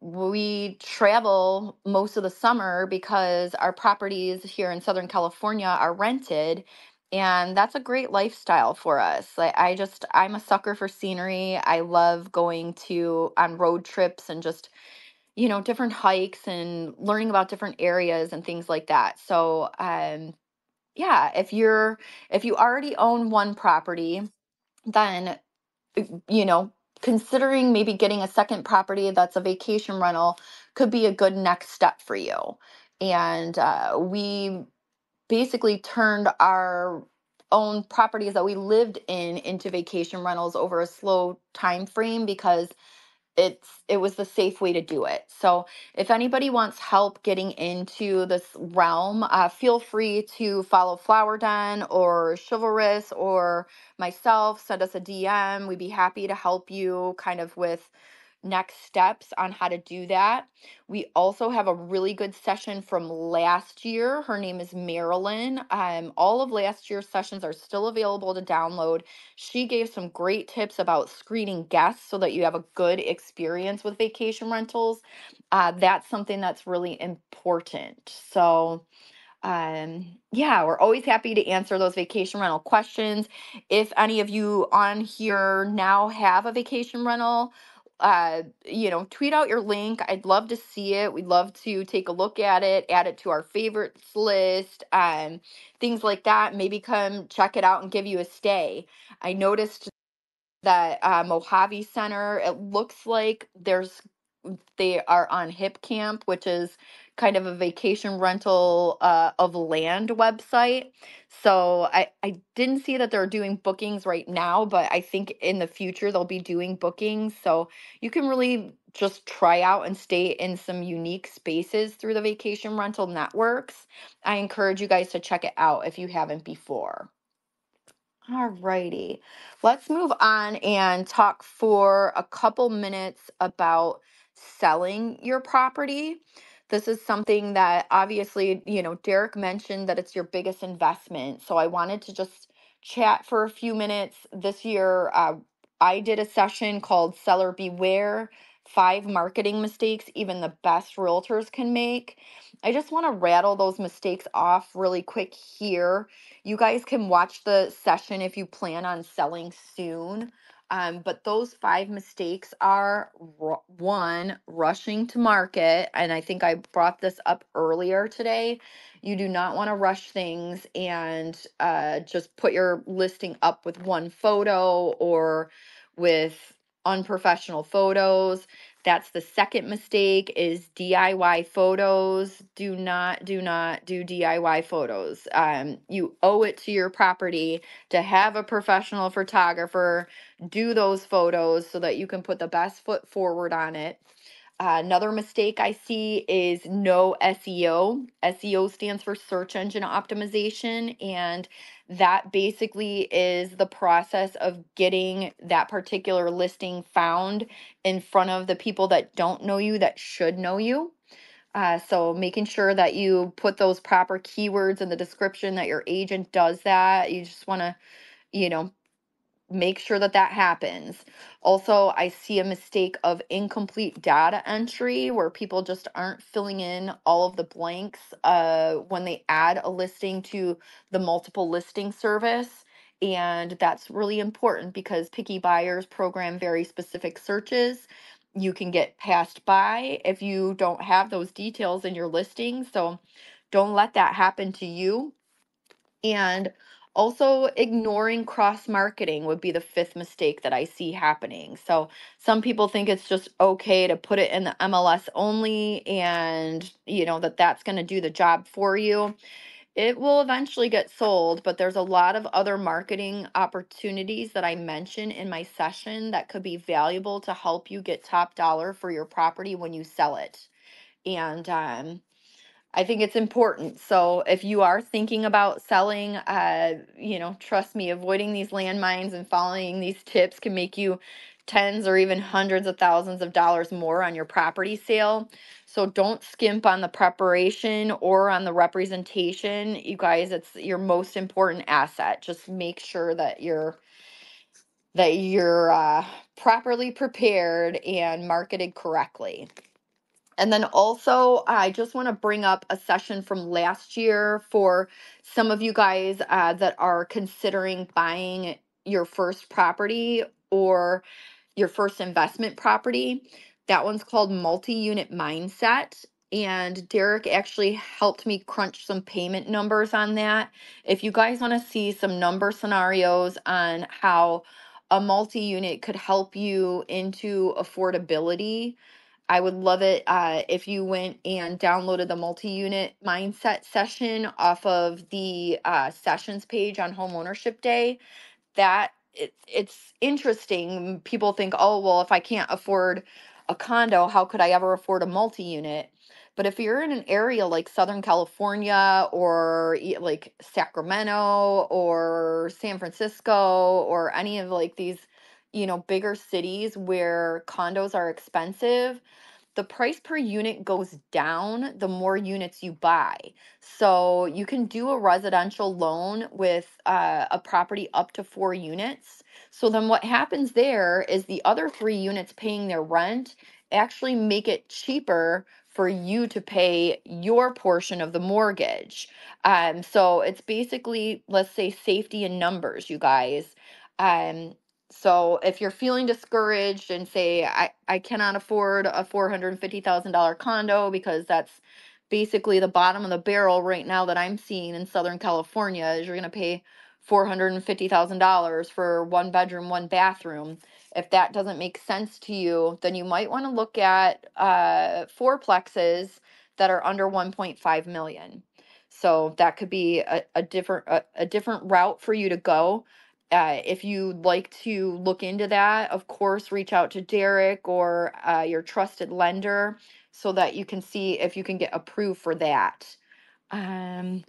we travel most of the summer because our properties here in Southern California are rented, and that's a great lifestyle for us. I'm a sucker for scenery. I love going to on road trips and just different hikes and learning about different areas and things like that. So yeah, if you already own one property, then you know, considering maybe getting a second property that's a vacation rental could be a good next step for you. And we basically turned our own properties that we lived in into vacation rentals over a slow time frame because it was the safe way to do it. So if anybody wants help getting into this realm, feel free to follow Flower Den or Chivalrous or myself. Send us a DM. We'd be happy to help you kind of with next steps on how to do that. We also have a really good session from last year. Her name is Marilyn. All of last year's sessions are still available to download. She gave some great tips about screening guests so that you have a good experience with vacation rentals. That's something that's really important. So, yeah, we're always happy to answer those vacation rental questions. If any of you on here now have a vacation rental, tweet out your link. I'd love to see it. We'd love to take a look at it, add it to our favorites list, things like that. Maybe come check it out and give you a stay. I noticed that Mojave Center, it looks like they are on Hip Camp, which is kind of a vacation rental of land website. So I didn't see that they're doing bookings right now, but I think in the future they'll be doing bookings. So you can really just try out and stay in some unique spaces through the vacation rental networks. I encourage you guys to check it out if you haven't before. All righty. Let's move on and talk for a couple minutes about selling your property. This is something that obviously, Derek mentioned that it's your biggest investment. So I wanted to just chat for a few minutes. This year, I did a session called Seller Beware: 5 Marketing Mistakes Even the Best Realtors Can Make. I just want to rattle those mistakes off really quick here. You guys can watch the session if you plan on selling soon. But those 5 mistakes are one, rushing to market. And I think I brought this up earlier today. You do not want to rush things and just put your listing up with one photo or with unprofessional photos. That's the second mistake is DIY photos. Do not do DIY photos. You owe it to your property to have a professional photographer do those photos so that you can put the best foot forward on it. Another mistake I see is no SEO. SEO stands for search engine optimization, and that basically is the process of getting that particular listing found in front of the people that don't know you that should know you. So making sure that you put those proper keywords in the description, that your agent does that. You just want to, you know, make sure that that happens. Also, I see a mistake of incomplete data entry where people just aren't filling in all of the blanks when they add a listing to the multiple listing service. And that's really important because picky buyers program very specific searches. you can get passed by if you don't have those details in your listing. So don't let that happen to you. And also ignoring cross marketing would be the fifth mistake that I see happening. So some people think it's just okay to put it in the MLS only and that that's going to do the job for you. It will eventually get sold, but there's a lot of other marketing opportunities that I mention in my session that could be valuable to help you get top dollar for your property when you sell it. And I think it's important. So if you are thinking about selling, trust me, avoiding these landmines and following these tips can make you tens or even hundreds of thousands of dollars more on your property sale. So don't skimp on the preparation or on the representation. You guys, it's your most important asset. Just make sure that you're properly prepared and marketed correctly. And then also, I just want to bring up a session from last year for some of you guys that are considering buying your first property or your first investment property. That one's called Multi-Unit Mindset. And Derek actually helped me crunch some payment numbers on that. If you guys want to see some number scenarios on how a multi-unit could help you into affordability, I would love it if you went and downloaded the multi-unit mindset session off of the sessions page on Homeownership Day. It's interesting. People think, oh, well, if I can't afford a condo, how could I ever afford a multi-unit? But if you're in an area like Southern California or like Sacramento or San Francisco or any of like these, bigger cities where condos are expensive, the price per unit goes down the more units you buy. So you can do a residential loan with a property up to 4 units. So then what happens there is the other 3 units paying their rent actually make it cheaper for you to pay your portion of the mortgage. So it's basically, let's say, safety in numbers, you guys. Um, so if you're feeling discouraged and say, I cannot afford a $450,000 condo because that's basically the bottom of the barrel right now that I'm seeing in Southern California, is you're going to pay $450,000 for 1 bedroom, 1 bathroom. If that doesn't make sense to you, then you might want to look at fourplexes that are under 1.5 million. So that could be a different route for you to go. If you'd like to look into that, of course, reach out to Derek or your trusted lender so that you can see if you can get approved for that. I'm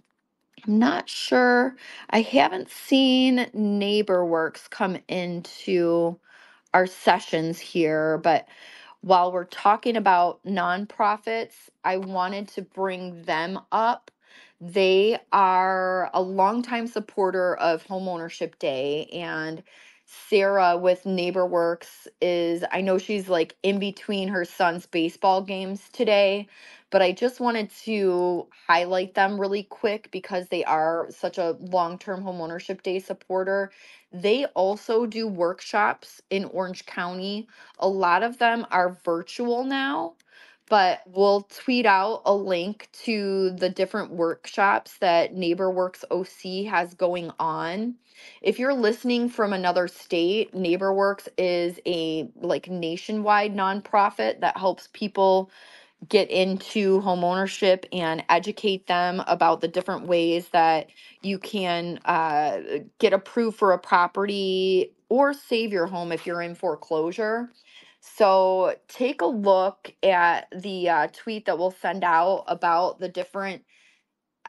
not sure. I haven't seen NeighborWorks come into our sessions here, but while we're talking about nonprofits, I wanted to bring them up. They are a longtime supporter of Homeownership Day, and Sarah with NeighborWorks I know she's like in between her son's baseball games today, but I just wanted to highlight them really quick because they are such a long-term Homeownership Day supporter. They also do workshops in Orange County. A lot of them are virtual now, but we'll tweet out a link to the different workshops that NeighborWorks OC has going on. If you're listening from another state, NeighborWorks is a like nationwide nonprofit that helps people get into homeownership and educate them about the different ways that you can get approved for a property or save your home if you're in foreclosure. So take a look at the tweet that we'll send out about the different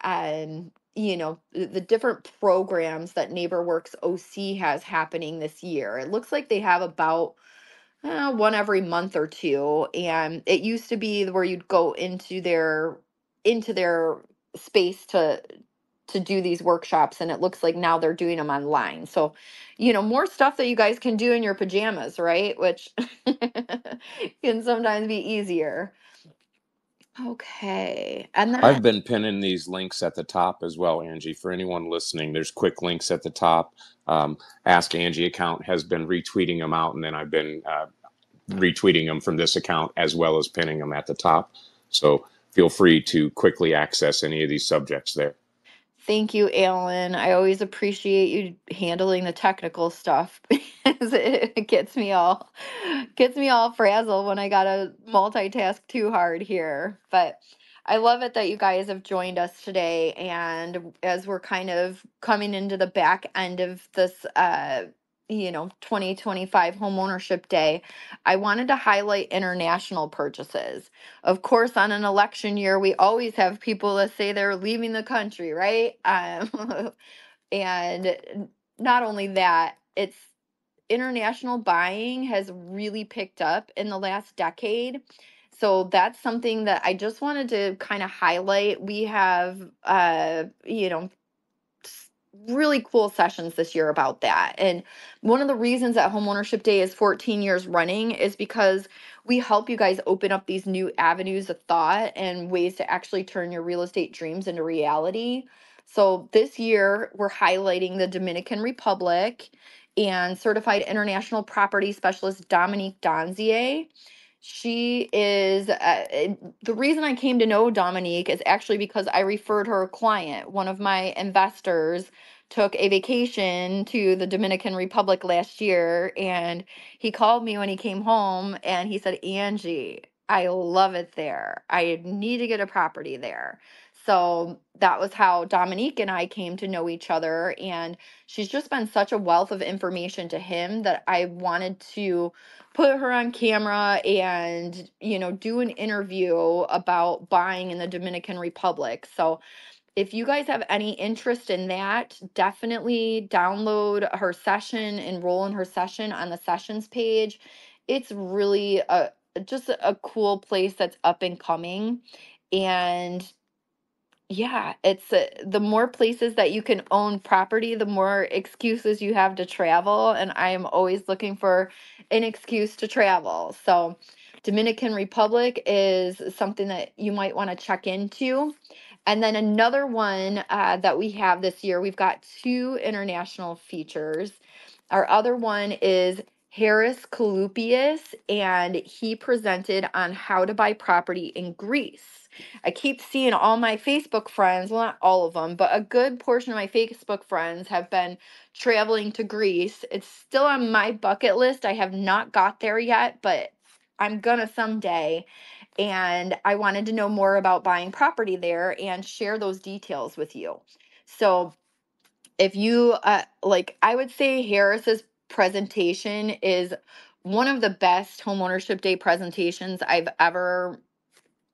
the different programs that NeighborWorks OC has happening this year. It looks like they have about one every month or two, and it used to be where you'd go into their space to do these workshops, and it looks like now they're doing them online. So more stuff that you guys can do in your pajamas, right? Which can sometimes be easier. Okay, and then I've been pinning these links at the top as well, Angie. For anyone listening, there's quick links at the top. Ask Angie account has been retweeting them out, and then I've been retweeting them from this account as well as pinning them at the top. So feel free to quickly access any of these subjects there. Thank you, Alan. I always appreciate you handling the technical stuff because it gets me all frazzled when I gotta multitask too hard here. But I love it that you guys have joined us today. And as we're kind of coming into the back end of this 2025 homeownership day, I wanted to highlight international purchases. Of course, on an election year, we always have people that say they're leaving the country, right? And not only that, it's international buying has really picked up in the last decade. So that's something that I just wanted to kind of highlight. We have, really cool sessions this year about that. And one of the reasons that Homeownership Day is 14 years running is because we help you guys open up these new avenues of thought and ways to actually turn your real estate dreams into reality. So this year, we're highlighting the Dominican Republic and certified international property specialist Dominique Donzier. She is the reason I came to know Dominique is actually because I referred her a client. One of my investors took a vacation to the Dominican Republic last year, and he called me when he came home and he said, Angie, I love it there. I need to get a property there. So that was how Dominique and I came to know each other. And she's just been such a wealth of information to him that I wanted to put her on camera and, do an interview about buying in the Dominican Republic. So if you guys have any interest in that, definitely download her session, enroll in her session on the sessions page. It's really just a cool place that's up and coming. And yeah, it's the more places that you can own property, the more excuses you have to travel. And I am always looking for an excuse to travel. So, Dominican Republic is something that you might want to check into. And then another one that we have this year, we've got two international features. Our other one is Harris Kaloupias, and he presented on how to buy property in Greece. I keep seeing all my Facebook friends, well, not all of them, but a good portion of my Facebook friends have been traveling to Greece. It's still on my bucket list. I have not got there yet, but I'm gonna someday. And I wanted to know more about buying property there and share those details with you. So, if you I would say Harris's presentation is one of the best homeownership day presentations I've ever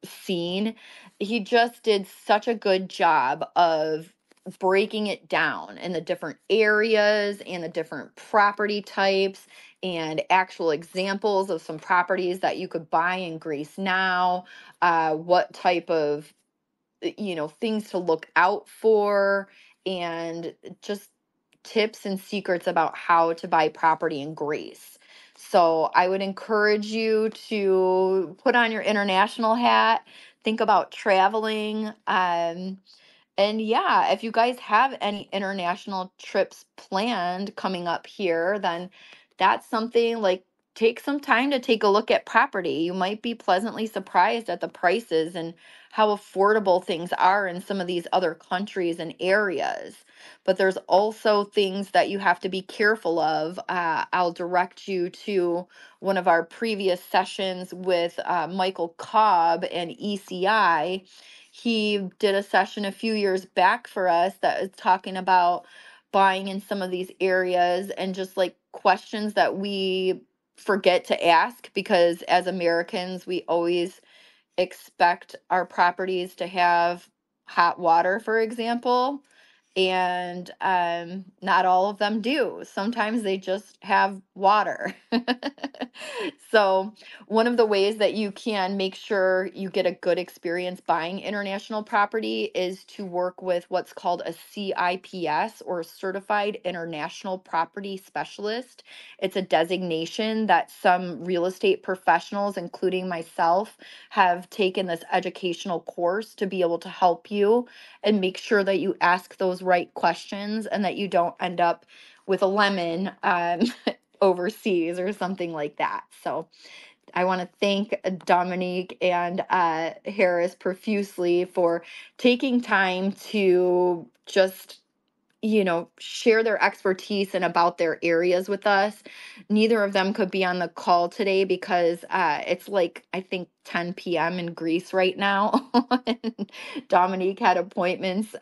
seen. He just did such a good job of breaking it down in the different areas and the different property types and actual examples of some properties that you could buy in Greece now, what type of things to look out for, and just tips and secrets about how to buy property in Greece. So I would encourage you to put on your international hat, think about traveling. And yeah, if you guys have any international trips planned coming up here, then that's something like take some time to take a look at property. You might be pleasantly surprised at the prices and how affordable things are in some of these other countries and areas. But there's also things that you have to be careful of. I'll direct you to one of our previous sessions with Michael Cobb and ECI. He did a session a few years back for us that was talking about buying in some of these areas and just like questions that we forget to ask because as Americans, we always expect our properties to have hot water, for example, and not all of them do. Sometimes they just have water. So, one of the ways that you can make sure you get a good experience buying international property is to work with what's called a CIPS or Certified International Property Specialist. It's a designation that some real estate professionals, including myself, have taken this educational course to be able to help you and make sure that you ask those right questions and that you don't end up with a lemon overseas or something like that. So I want to thank Dominique and Harris profusely for taking time to just, share their expertise and about their areas with us. Neither of them could be on the call today because it's like, I think 10 p.m. in Greece right now. And Dominique had appointments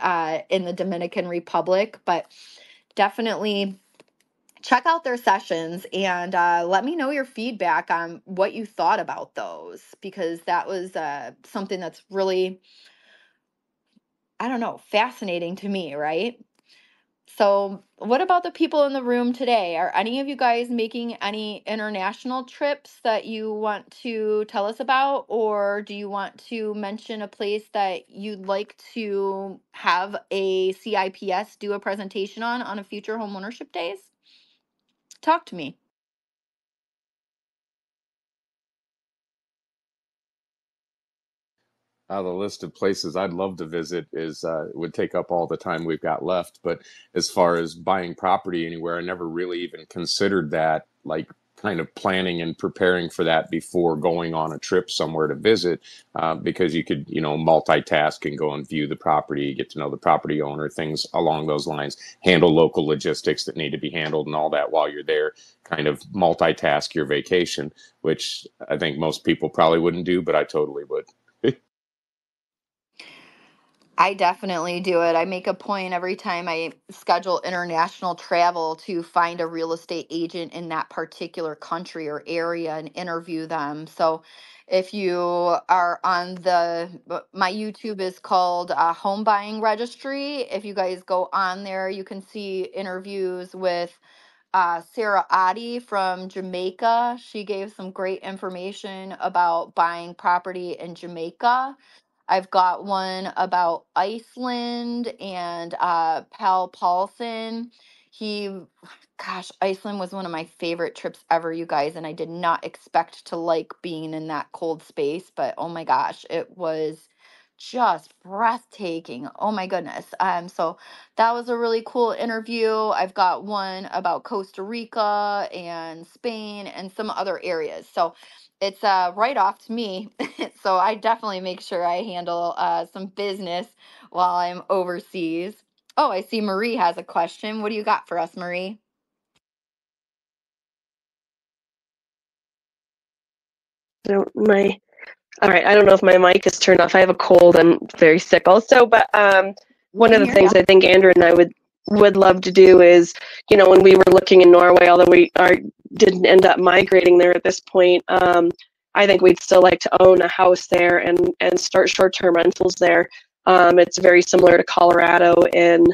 in the Dominican Republic, but definitely check out their sessions and let me know your feedback on what you thought about those, because that was something that's really, I don't know, fascinating to me, right? So, what about the people in the room today? Are any of you guys making any international trips that you want to tell us about? Or do you want to mention a place that you'd like to have a CIPS do a presentation on a future homeownership days? Talk to me. The list of places I'd love to visit is would take up all the time we've got left. But as far as buying property anywhere, I never really even considered that, like kind of planning and preparing for that before going on a trip somewhere to visit, because you could, multitask and go and view the property, get to know the property owner, things along those lines, handle local logistics that need to be handled and all that while you're there, kind of multitask your vacation, which I think most people probably wouldn't do, but I totally would. I definitely do it. I make a point every time I schedule international travel to find a real estate agent in that particular country or area and interview them. So if you are on my YouTube is called Home Buying Registry. If you guys go on there, you can see interviews with Sarah Adi from Jamaica. She gave some great information about buying property in Jamaica. I've got one about Iceland and Pal Paulson. He, gosh, Iceland was one of my favorite trips ever, you guys, and I did not expect to like being in that cold space, but oh my gosh, it was just breathtaking. Oh my goodness. So that was a really cool interview. I've got one about Costa Rica and Spain and some other areas. So it's right off to me. So I definitely make sure I handle some business while I'm overseas. Oh, I see Marie has a question. What do you got for us, Marie? My All right, I don't know if my mic is turned off. I have a cold. I'm very sick also, but We one can of the hear you. things I think Andrew and I would love to do is, when we were looking in Norway, although didn't end up migrating there at this point, I think we'd still like to own a house there and start short-term rentals there. It's very similar to Colorado in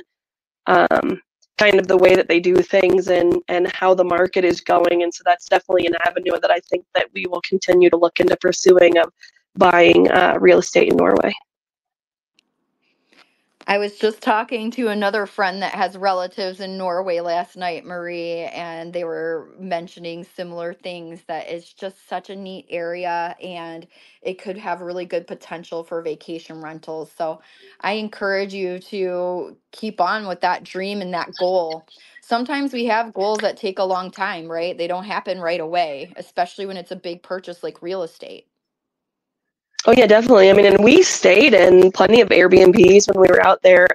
kind of the way that they do things and how the market is going. And so that's definitely an avenue that I think that we will continue to look into pursuing of buying real estate in Norway. I was just talking to another friend that has relatives in Norway last night, Marie, and they were mentioning similar things, that it's just such a neat area and it could have really good potential for vacation rentals. So I encourage you to keep on with that dream and that goal. Sometimes we have goals that take a long time, right? They don't happen right away, especially when it's a big purchase like real estate. Oh yeah, definitely. I mean, and we stayed in plenty of Airbnbs when we were out there.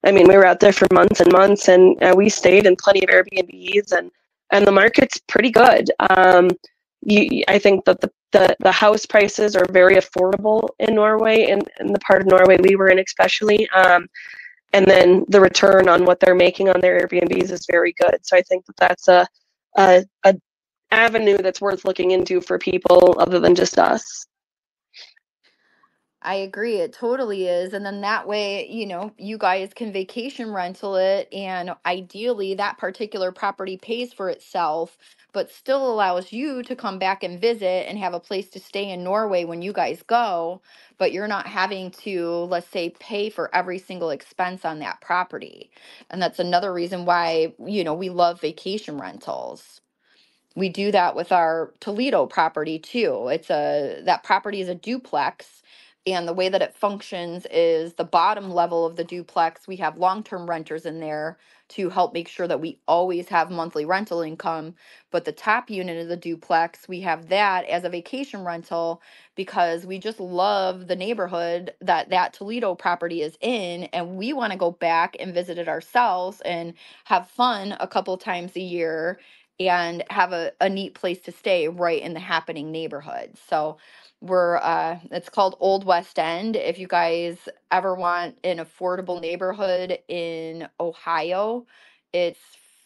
We were out there for months and months, and we stayed in plenty of Airbnbs, and the market's pretty good. I think that the house prices are very affordable in Norway, in the part of Norway we were in especially. And then the return on what they're making on their Airbnbs is very good. So I think that that's a avenue that's worth looking into for people other than just us. I agree. It totally is. And then that way, you guys can vacation rental it. And ideally, that particular property pays for itself, but still allows you to come back and visit and have a place to stay in Norway when you guys go. But you're not having to, let's say, pay for every single expense on that property. And that's another reason why, we love vacation rentals. We do that with our Toledo property too. That property is a duplex And the way that it functions is the bottom level of the duplex, we have long-term renters in there to help make sure that we always have monthly rental income. But the top unit of the duplex, we have that as a vacation rental because we just love the neighborhood that that Toledo property is in. And we want to go back and visit it ourselves and have fun a couple times a year and have a neat place to stay right in the happening neighborhood. So we're it's called Old West End. If you guys ever want an affordable neighborhood in Ohio, it's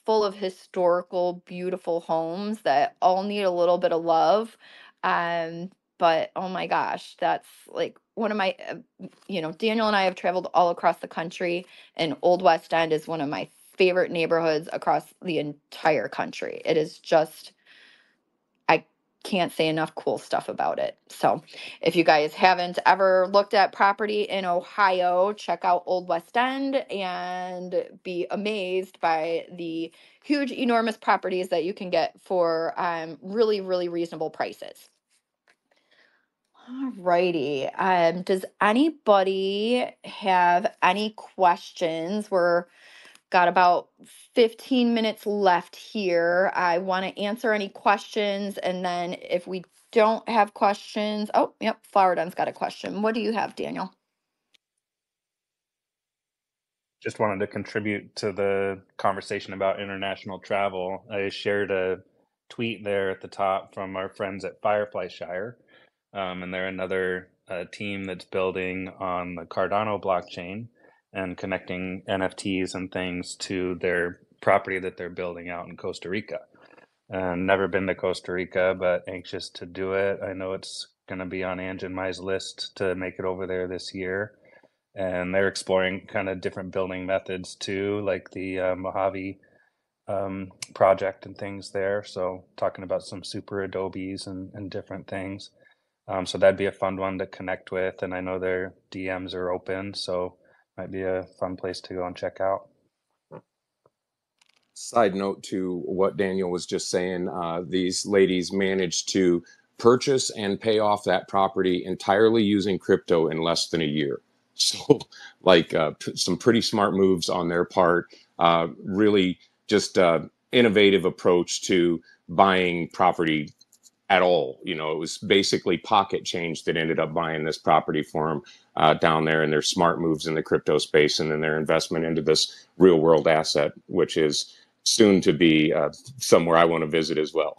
full of historical, beautiful homes that all need a little bit of love. Um, but oh my gosh, that's like one of my, Daniel and I have traveled all across the country, and Old West End is one of my favorite neighborhoods across the entire country. It is just, I can't say enough cool stuff about it. So if you guys haven't ever looked at property in Ohio, check out Old West End and be amazed by the huge, enormous properties that you can get for really, really reasonable prices. Alrighty. Does anybody have any questions? We're got about 15 minutes left here. I want to answer any questions, and then if we don't have questions, oh, yep, Flower Dun's got a question. What do you have, Daniel? Just wanted to contribute to the conversation about international travel. I shared a tweet there at the top from our friends at Firefly Shire, and they're another team that's building on the Cardano blockchain and connecting NFTs and things to their property that they're building out in Costa Rica. Never been to Costa Rica, but anxious to do it. I know it's going to be on Ange and my's list to make it over there this year. And they're exploring kind of different building methods too, like the Mojave project and things there. So talking about some Superadobes and different things. So that'd be a fun one to connect with. And I know their DMs are open, so might be a fun place to go and check out. Side note to what Daniel was just saying, these ladies managed to purchase and pay off that property entirely using crypto in less than a year. So, like, some pretty smart moves on their part. Really, just innovative approach to buying property at all. You know, it was basically pocket change that ended up buying this property for them down there, and their smart moves in the crypto space, and then their investment into this real world asset, which is soon to be somewhere I want to visit as well.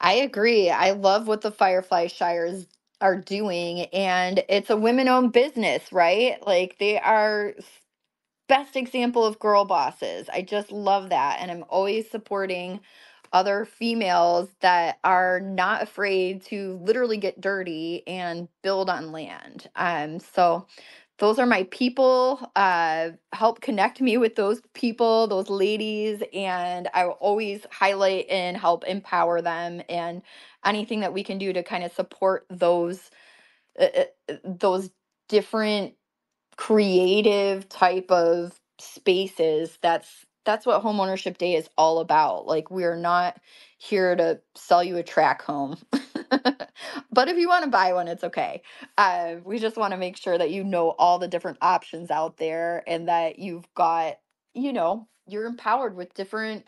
I agree. I love what the Firefly Shires are doing, and it's a women-owned business, right? Like they are best example of girl bosses. I just love that. And I'm always supporting other females that are not afraid to literally get dirty and build on land. So those are my people. Help connect me with those people, those ladies, and I will always highlight and help empower them, and anything that we can do to kind of support those different creative type of spaces. That's what homeownership day is all about. Like, we're not here to sell you a track home. But if you want to buy one, it's okay. We just want to make sure that you know all the different options out there, and that you've got, you're empowered with different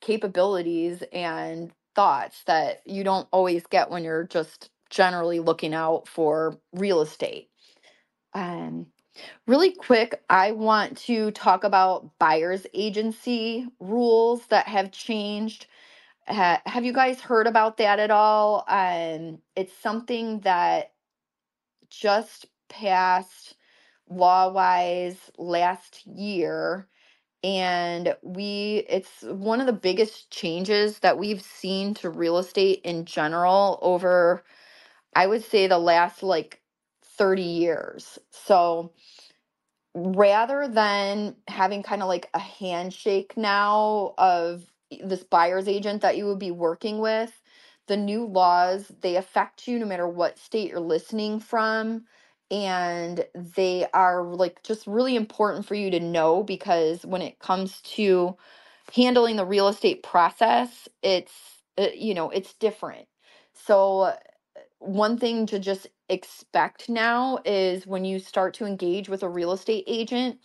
capabilities and thoughts that you don't always get when you're just generally looking out for real estate. um Really quick, I want to talk about buyer's agency rules that have changed. Have you guys heard about that at all? It's something that just passed law-wise last year, and it's one of the biggest changes that we've seen to real estate in general over, I would say, the last like 30 years. So rather than having kind of like a handshake now of this buyer's agent that you would be working with, the new laws, they affect you no matter what state you're listening from. And they are like just really important for you to know, because when it comes to handling the real estate process, it's different. So one thing to just expect now is when you start to engage with a real estate agent,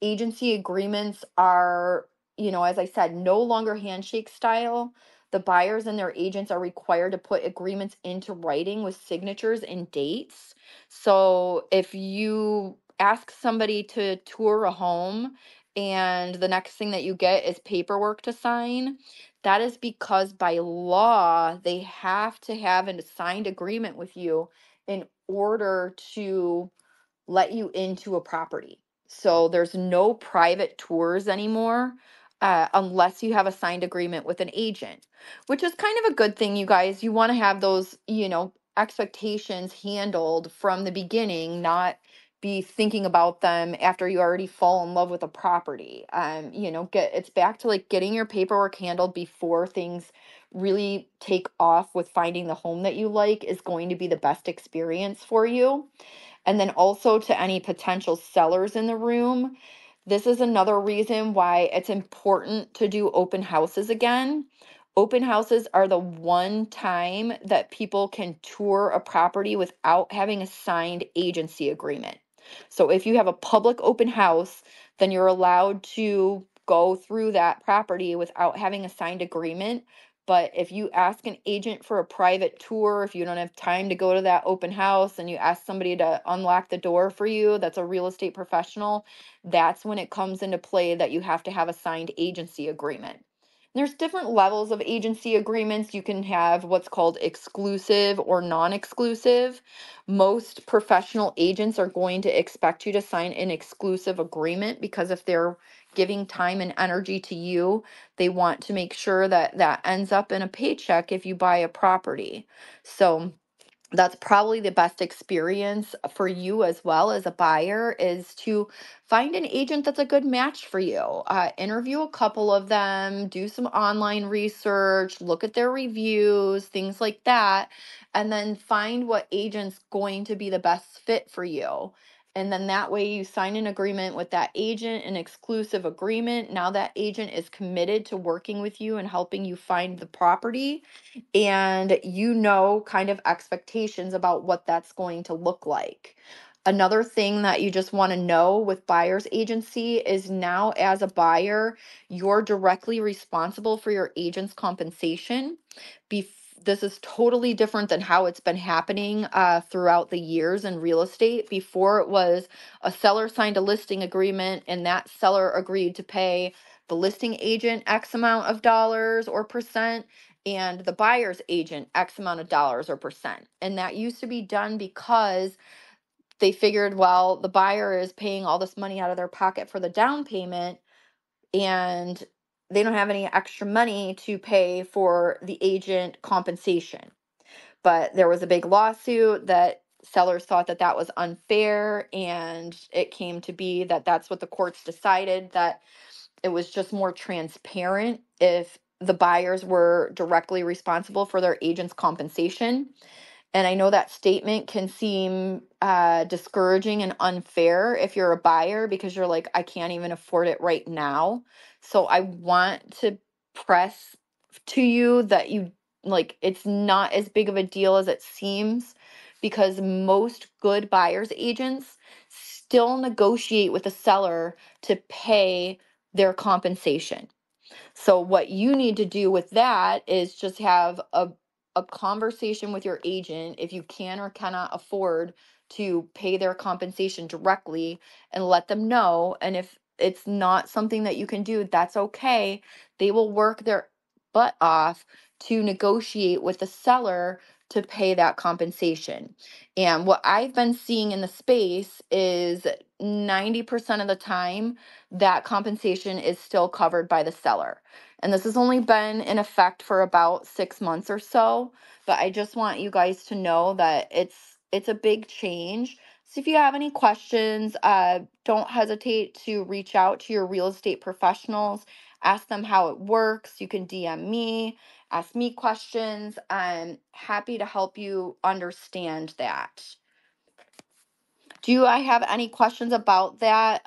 agency agreements are, as I said, no longer handshake style. The buyers and their agents are required to put agreements into writing with signatures and dates. So if you ask somebody to tour a home and the next thing that you get is paperwork to sign, that is because by law, they have to have a signed agreement with you in order to let you into a property. So there's no private tours anymore unless you have a signed agreement with an agent, which is kind of a good thing, you guys. You want to have those, expectations handled from the beginning, not be thinking about them after you already fall in love with a property. It's back to like getting your paperwork handled before things really take off with finding the home that you like is going to be the best experience for you. And then also to any potential sellers in the room, this is another reason why it's important to do open houses again. Open houses are the one time that people can tour a property without having a signed agency agreement. So if you have a public open house, then you're allowed to go through that property without having a signed agreement. But if you ask an agent for a private tour, if you don't have time to go to that open house and you ask somebody to unlock the door for you, that's a real estate professional, that's when it comes into play that you have to have a signed agency agreement. There's different levels of agency agreements. You can have what's called exclusive or non-exclusive. Most professional agents are going to expect you to sign an exclusive agreement because if they're giving time and energy to you, they want to make sure that that ends up in a paycheck if you buy a property. So that's probably the best experience for you as well as a buyer is to find an agent that's a good match for you. Interview a couple of them, do some online research, look at their reviews, things like that, and then find what agent's going to be the best fit for you. And then that way you sign an agreement with that agent, an exclusive agreement. Now that agent is committed to working with you and helping you find the property, and kind of expectations about what that's going to look like. Another thing that you just want to know with buyer's agency is now as a buyer, you're directly responsible for your agent's compensation. This is totally different than how it's been happening throughout the years in real estate. Before it was a seller signed a listing agreement and that seller agreed to pay the listing agent X amount of dollars or percent and the buyer's agent X amount of dollars or percent. And that used to be done because they figured, well, the buyer is paying all this money out of their pocket for the down payment and they don't have any extra money to pay for the agent compensation. But there was a big lawsuit that sellers thought that that was unfair, and it came to be that that's what the courts decided, that it was just more transparent if the buyers were directly responsible for their agent's compensation. And I know that statement can seem discouraging and unfair if you're a buyer because you're like, I can't even afford it right now. So I want to press to you that it's not as big of a deal as it seems because most good buyer's agents still negotiate with the seller to pay their compensation. So what you need to do with that is just have a conversation with your agent if you can or cannot afford to pay their compensation directly and let them know. And if it's not something that you can do, that's okay. They will work their butt off to negotiate with the seller to pay that compensation. And what I've been seeing in the space is 90% of the time that compensation is still covered by the seller. And this has only been in effect for about 6 months or so, but I just want you guys to know that it's a big change. So if you have any questions, don't hesitate to reach out to your real estate professionals, ask them how it works. You can DM me, ask me questions. I'm happy to help you understand that. Do I have any questions about that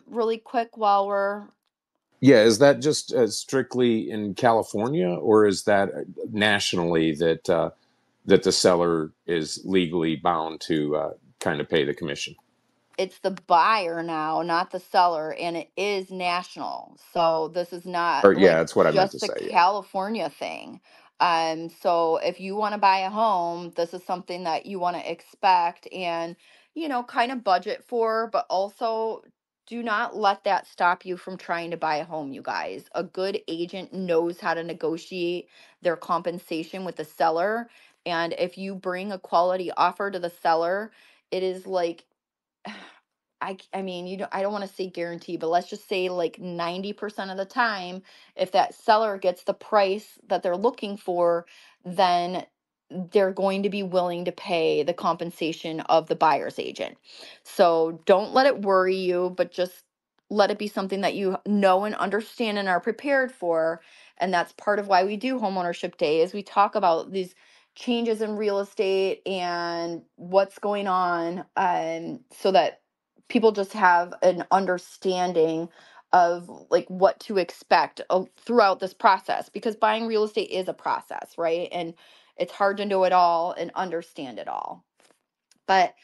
really quick while we're Yeah, is that just strictly in California, or is that nationally that that the seller is legally bound to kind of pay the commission. It's the buyer now, not the seller, and it is national. So this is Or not yeah, like that's what I meant to just a say. Yeah. California thing. So if you want to buy a home, this is something that you want to expect and, kind of budget for, but also do not let that stop you from trying to buy a home, you guys. A good agent knows how to negotiate their compensation with the seller. And if you bring a quality offer to the seller, it is like I mean, I don't want to say guarantee, but let's just say like 90% of the time, if that seller gets the price that they're looking for, then they're going to be willing to pay the compensation of the buyer's agent. So don't let it worry you, but just let it be something that you know and understand and are prepared for. And that's part of why we do Homeownership Day is we talk about these changes in real estate and what's going on, so that people just have an understanding of like what to expect throughout this process, because buying real estate is a process, right? And it's hard to know it all and understand it all. But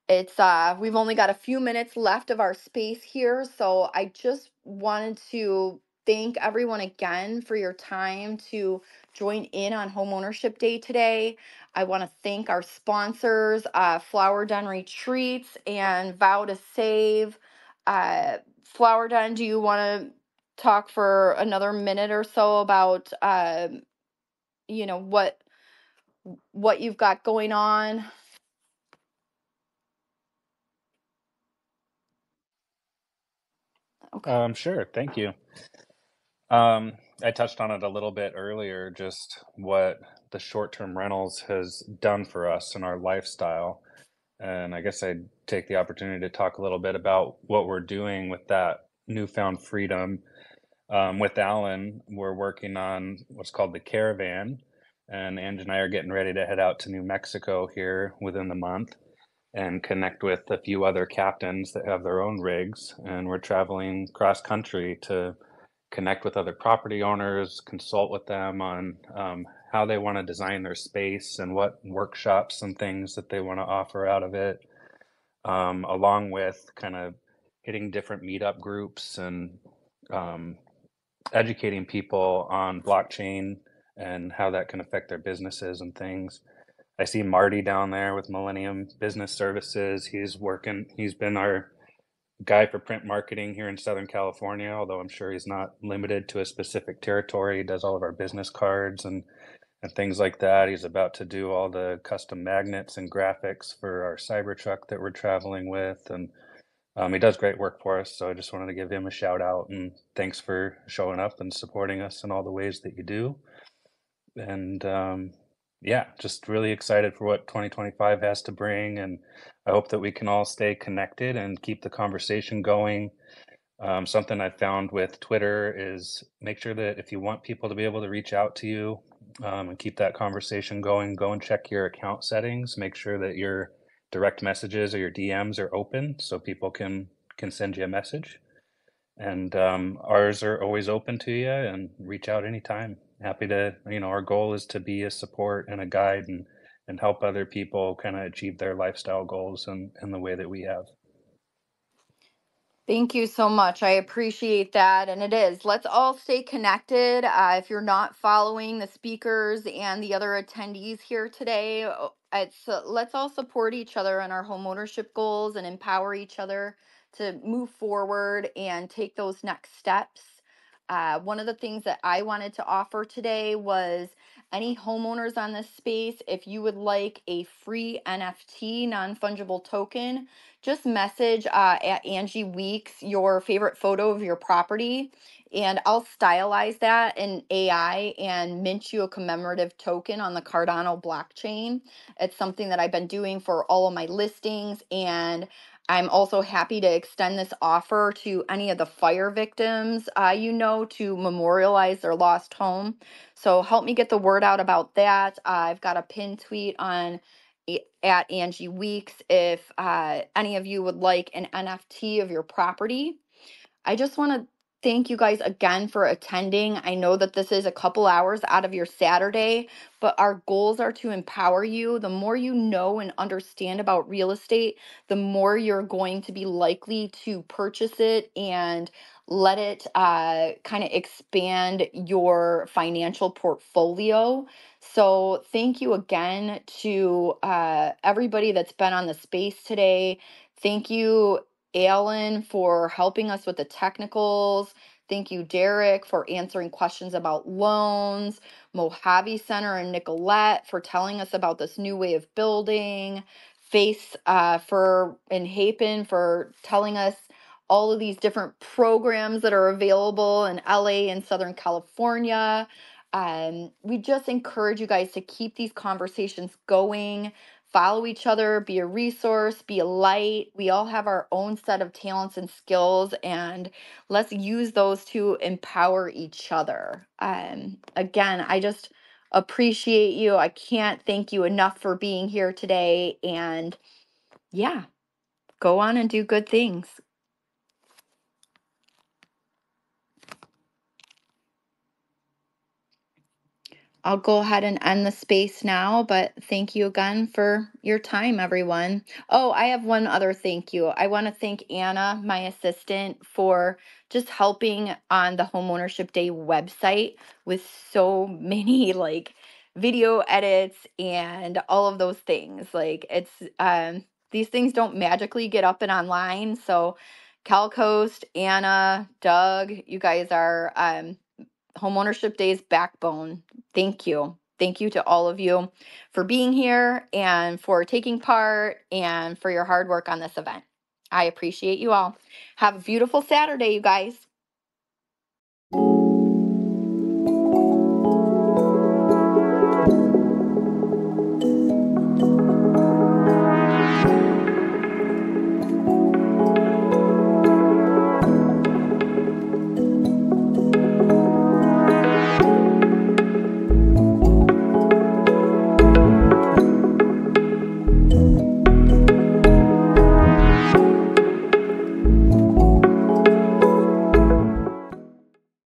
it's we've only got a few minutes left of our space here, so I just wanted to thank everyone again for your time to join in on Homeownership Day today. I want to thank our sponsors, Flower Den Retreats and Vow to Save. Flower Den, do you want to talk for another minute or so about you know what you've got going on? Okay. Sure. Thank you. I touched on it a little bit earlier, just what the short-term rentals has done for us in our lifestyle. And I guess I'd take the opportunity to talk a little bit about what we're doing with that newfound freedom. With Alan, we're working on what's called the Caravan, and Ange and I are getting ready to head out to New Mexico here within the month and connect with a few other captains that have their own rigs. And we're traveling cross country to connect with other property owners, consult with them on how they want to design their space and what workshops and things that they want to offer out of it, along with kind of hitting different meetup groups and um, educating people on blockchain and how that can affect their businesses and things. I see Marty down there with Millennium Business Services. He's been our guy for print marketing here in Southern California, although I'm sure he's not limited to a specific territory. He does all of our business cards and things like that. He's about to do all the custom magnets and graphics for our Cybertruck that we're traveling with. And he does great work for us. So I just wanted to give him a shout out and thanks for showing up and supporting us in all the ways that you do. And yeah, just really excited for what 2025 has to bring. And I hope that we can all stay connected and keep the conversation going. Something I've found with Twitter is make sure that if you want people to be able to reach out to you and keep that conversation going, go and check your account settings. Make sure that your direct messages or your DMs are open so people can send you a message. And ours are always open to you and reach out anytime. Happy to, our goal is to be a support and a guide and help other people kind of achieve their lifestyle goals in the way that we have. Thank you so much. I appreciate that. And it is. Let's all stay connected. If you're not following the speakers and the other attendees here today, let's all support each other on our homeownership goals and empower each other to move forward and take those next steps. One of the things that I wanted to offer today was any homeowners on this space, if you would like a free NFT, non-fungible token, just message at Angie Weeks your favorite photo of your property, and I'll stylize that in AI and mint you a commemorative token on the Cardano blockchain. It's something that I've been doing for all of my listings, and I'm also happy to extend this offer to any of the fire victims, to memorialize their lost home. So help me get the word out about that. I've got a pin tweet on at Angie Weeks if any of you would like an NFT of your property. I just want to thank you guys again for attending. I know that this is a couple hours out of your Saturday, but our goals are to empower you. The more you know and understand about real estate, the more you're going to be likely to purchase it and let it kind of expand your financial portfolio. So, thank you again to everybody that's been on the space today. Thank you, Alan, for helping us with the technicals. Thank you, Derek, for answering questions about loans. Mojave Center and Nicolette for telling us about this new way of building. Face and Hapen for telling us all of these different programs that are available in LA and Southern California. We just encourage you guys to keep these conversations going, follow each other, be a resource, be a light. We all have our own set of talents and skills, and let's use those to empower each other. Again, I just appreciate you. I can't thank you enough for being here today. And yeah, go on and do good things. I'll go ahead and end the space now, but thank you again for your time, everyone. Oh, I have one other thank you. I want to thank Anna, my assistant, for just helping on the Homeownership Day website with so many like video edits and all of those things. Like these things don't magically get up and online. So CalCoast, Anna, Doug, you guys are Homeownership Day's backbone. Thank you. Thank you to all of you for being here and for taking part and for your hard work on this event. I appreciate you all. Have a beautiful Saturday, you guys.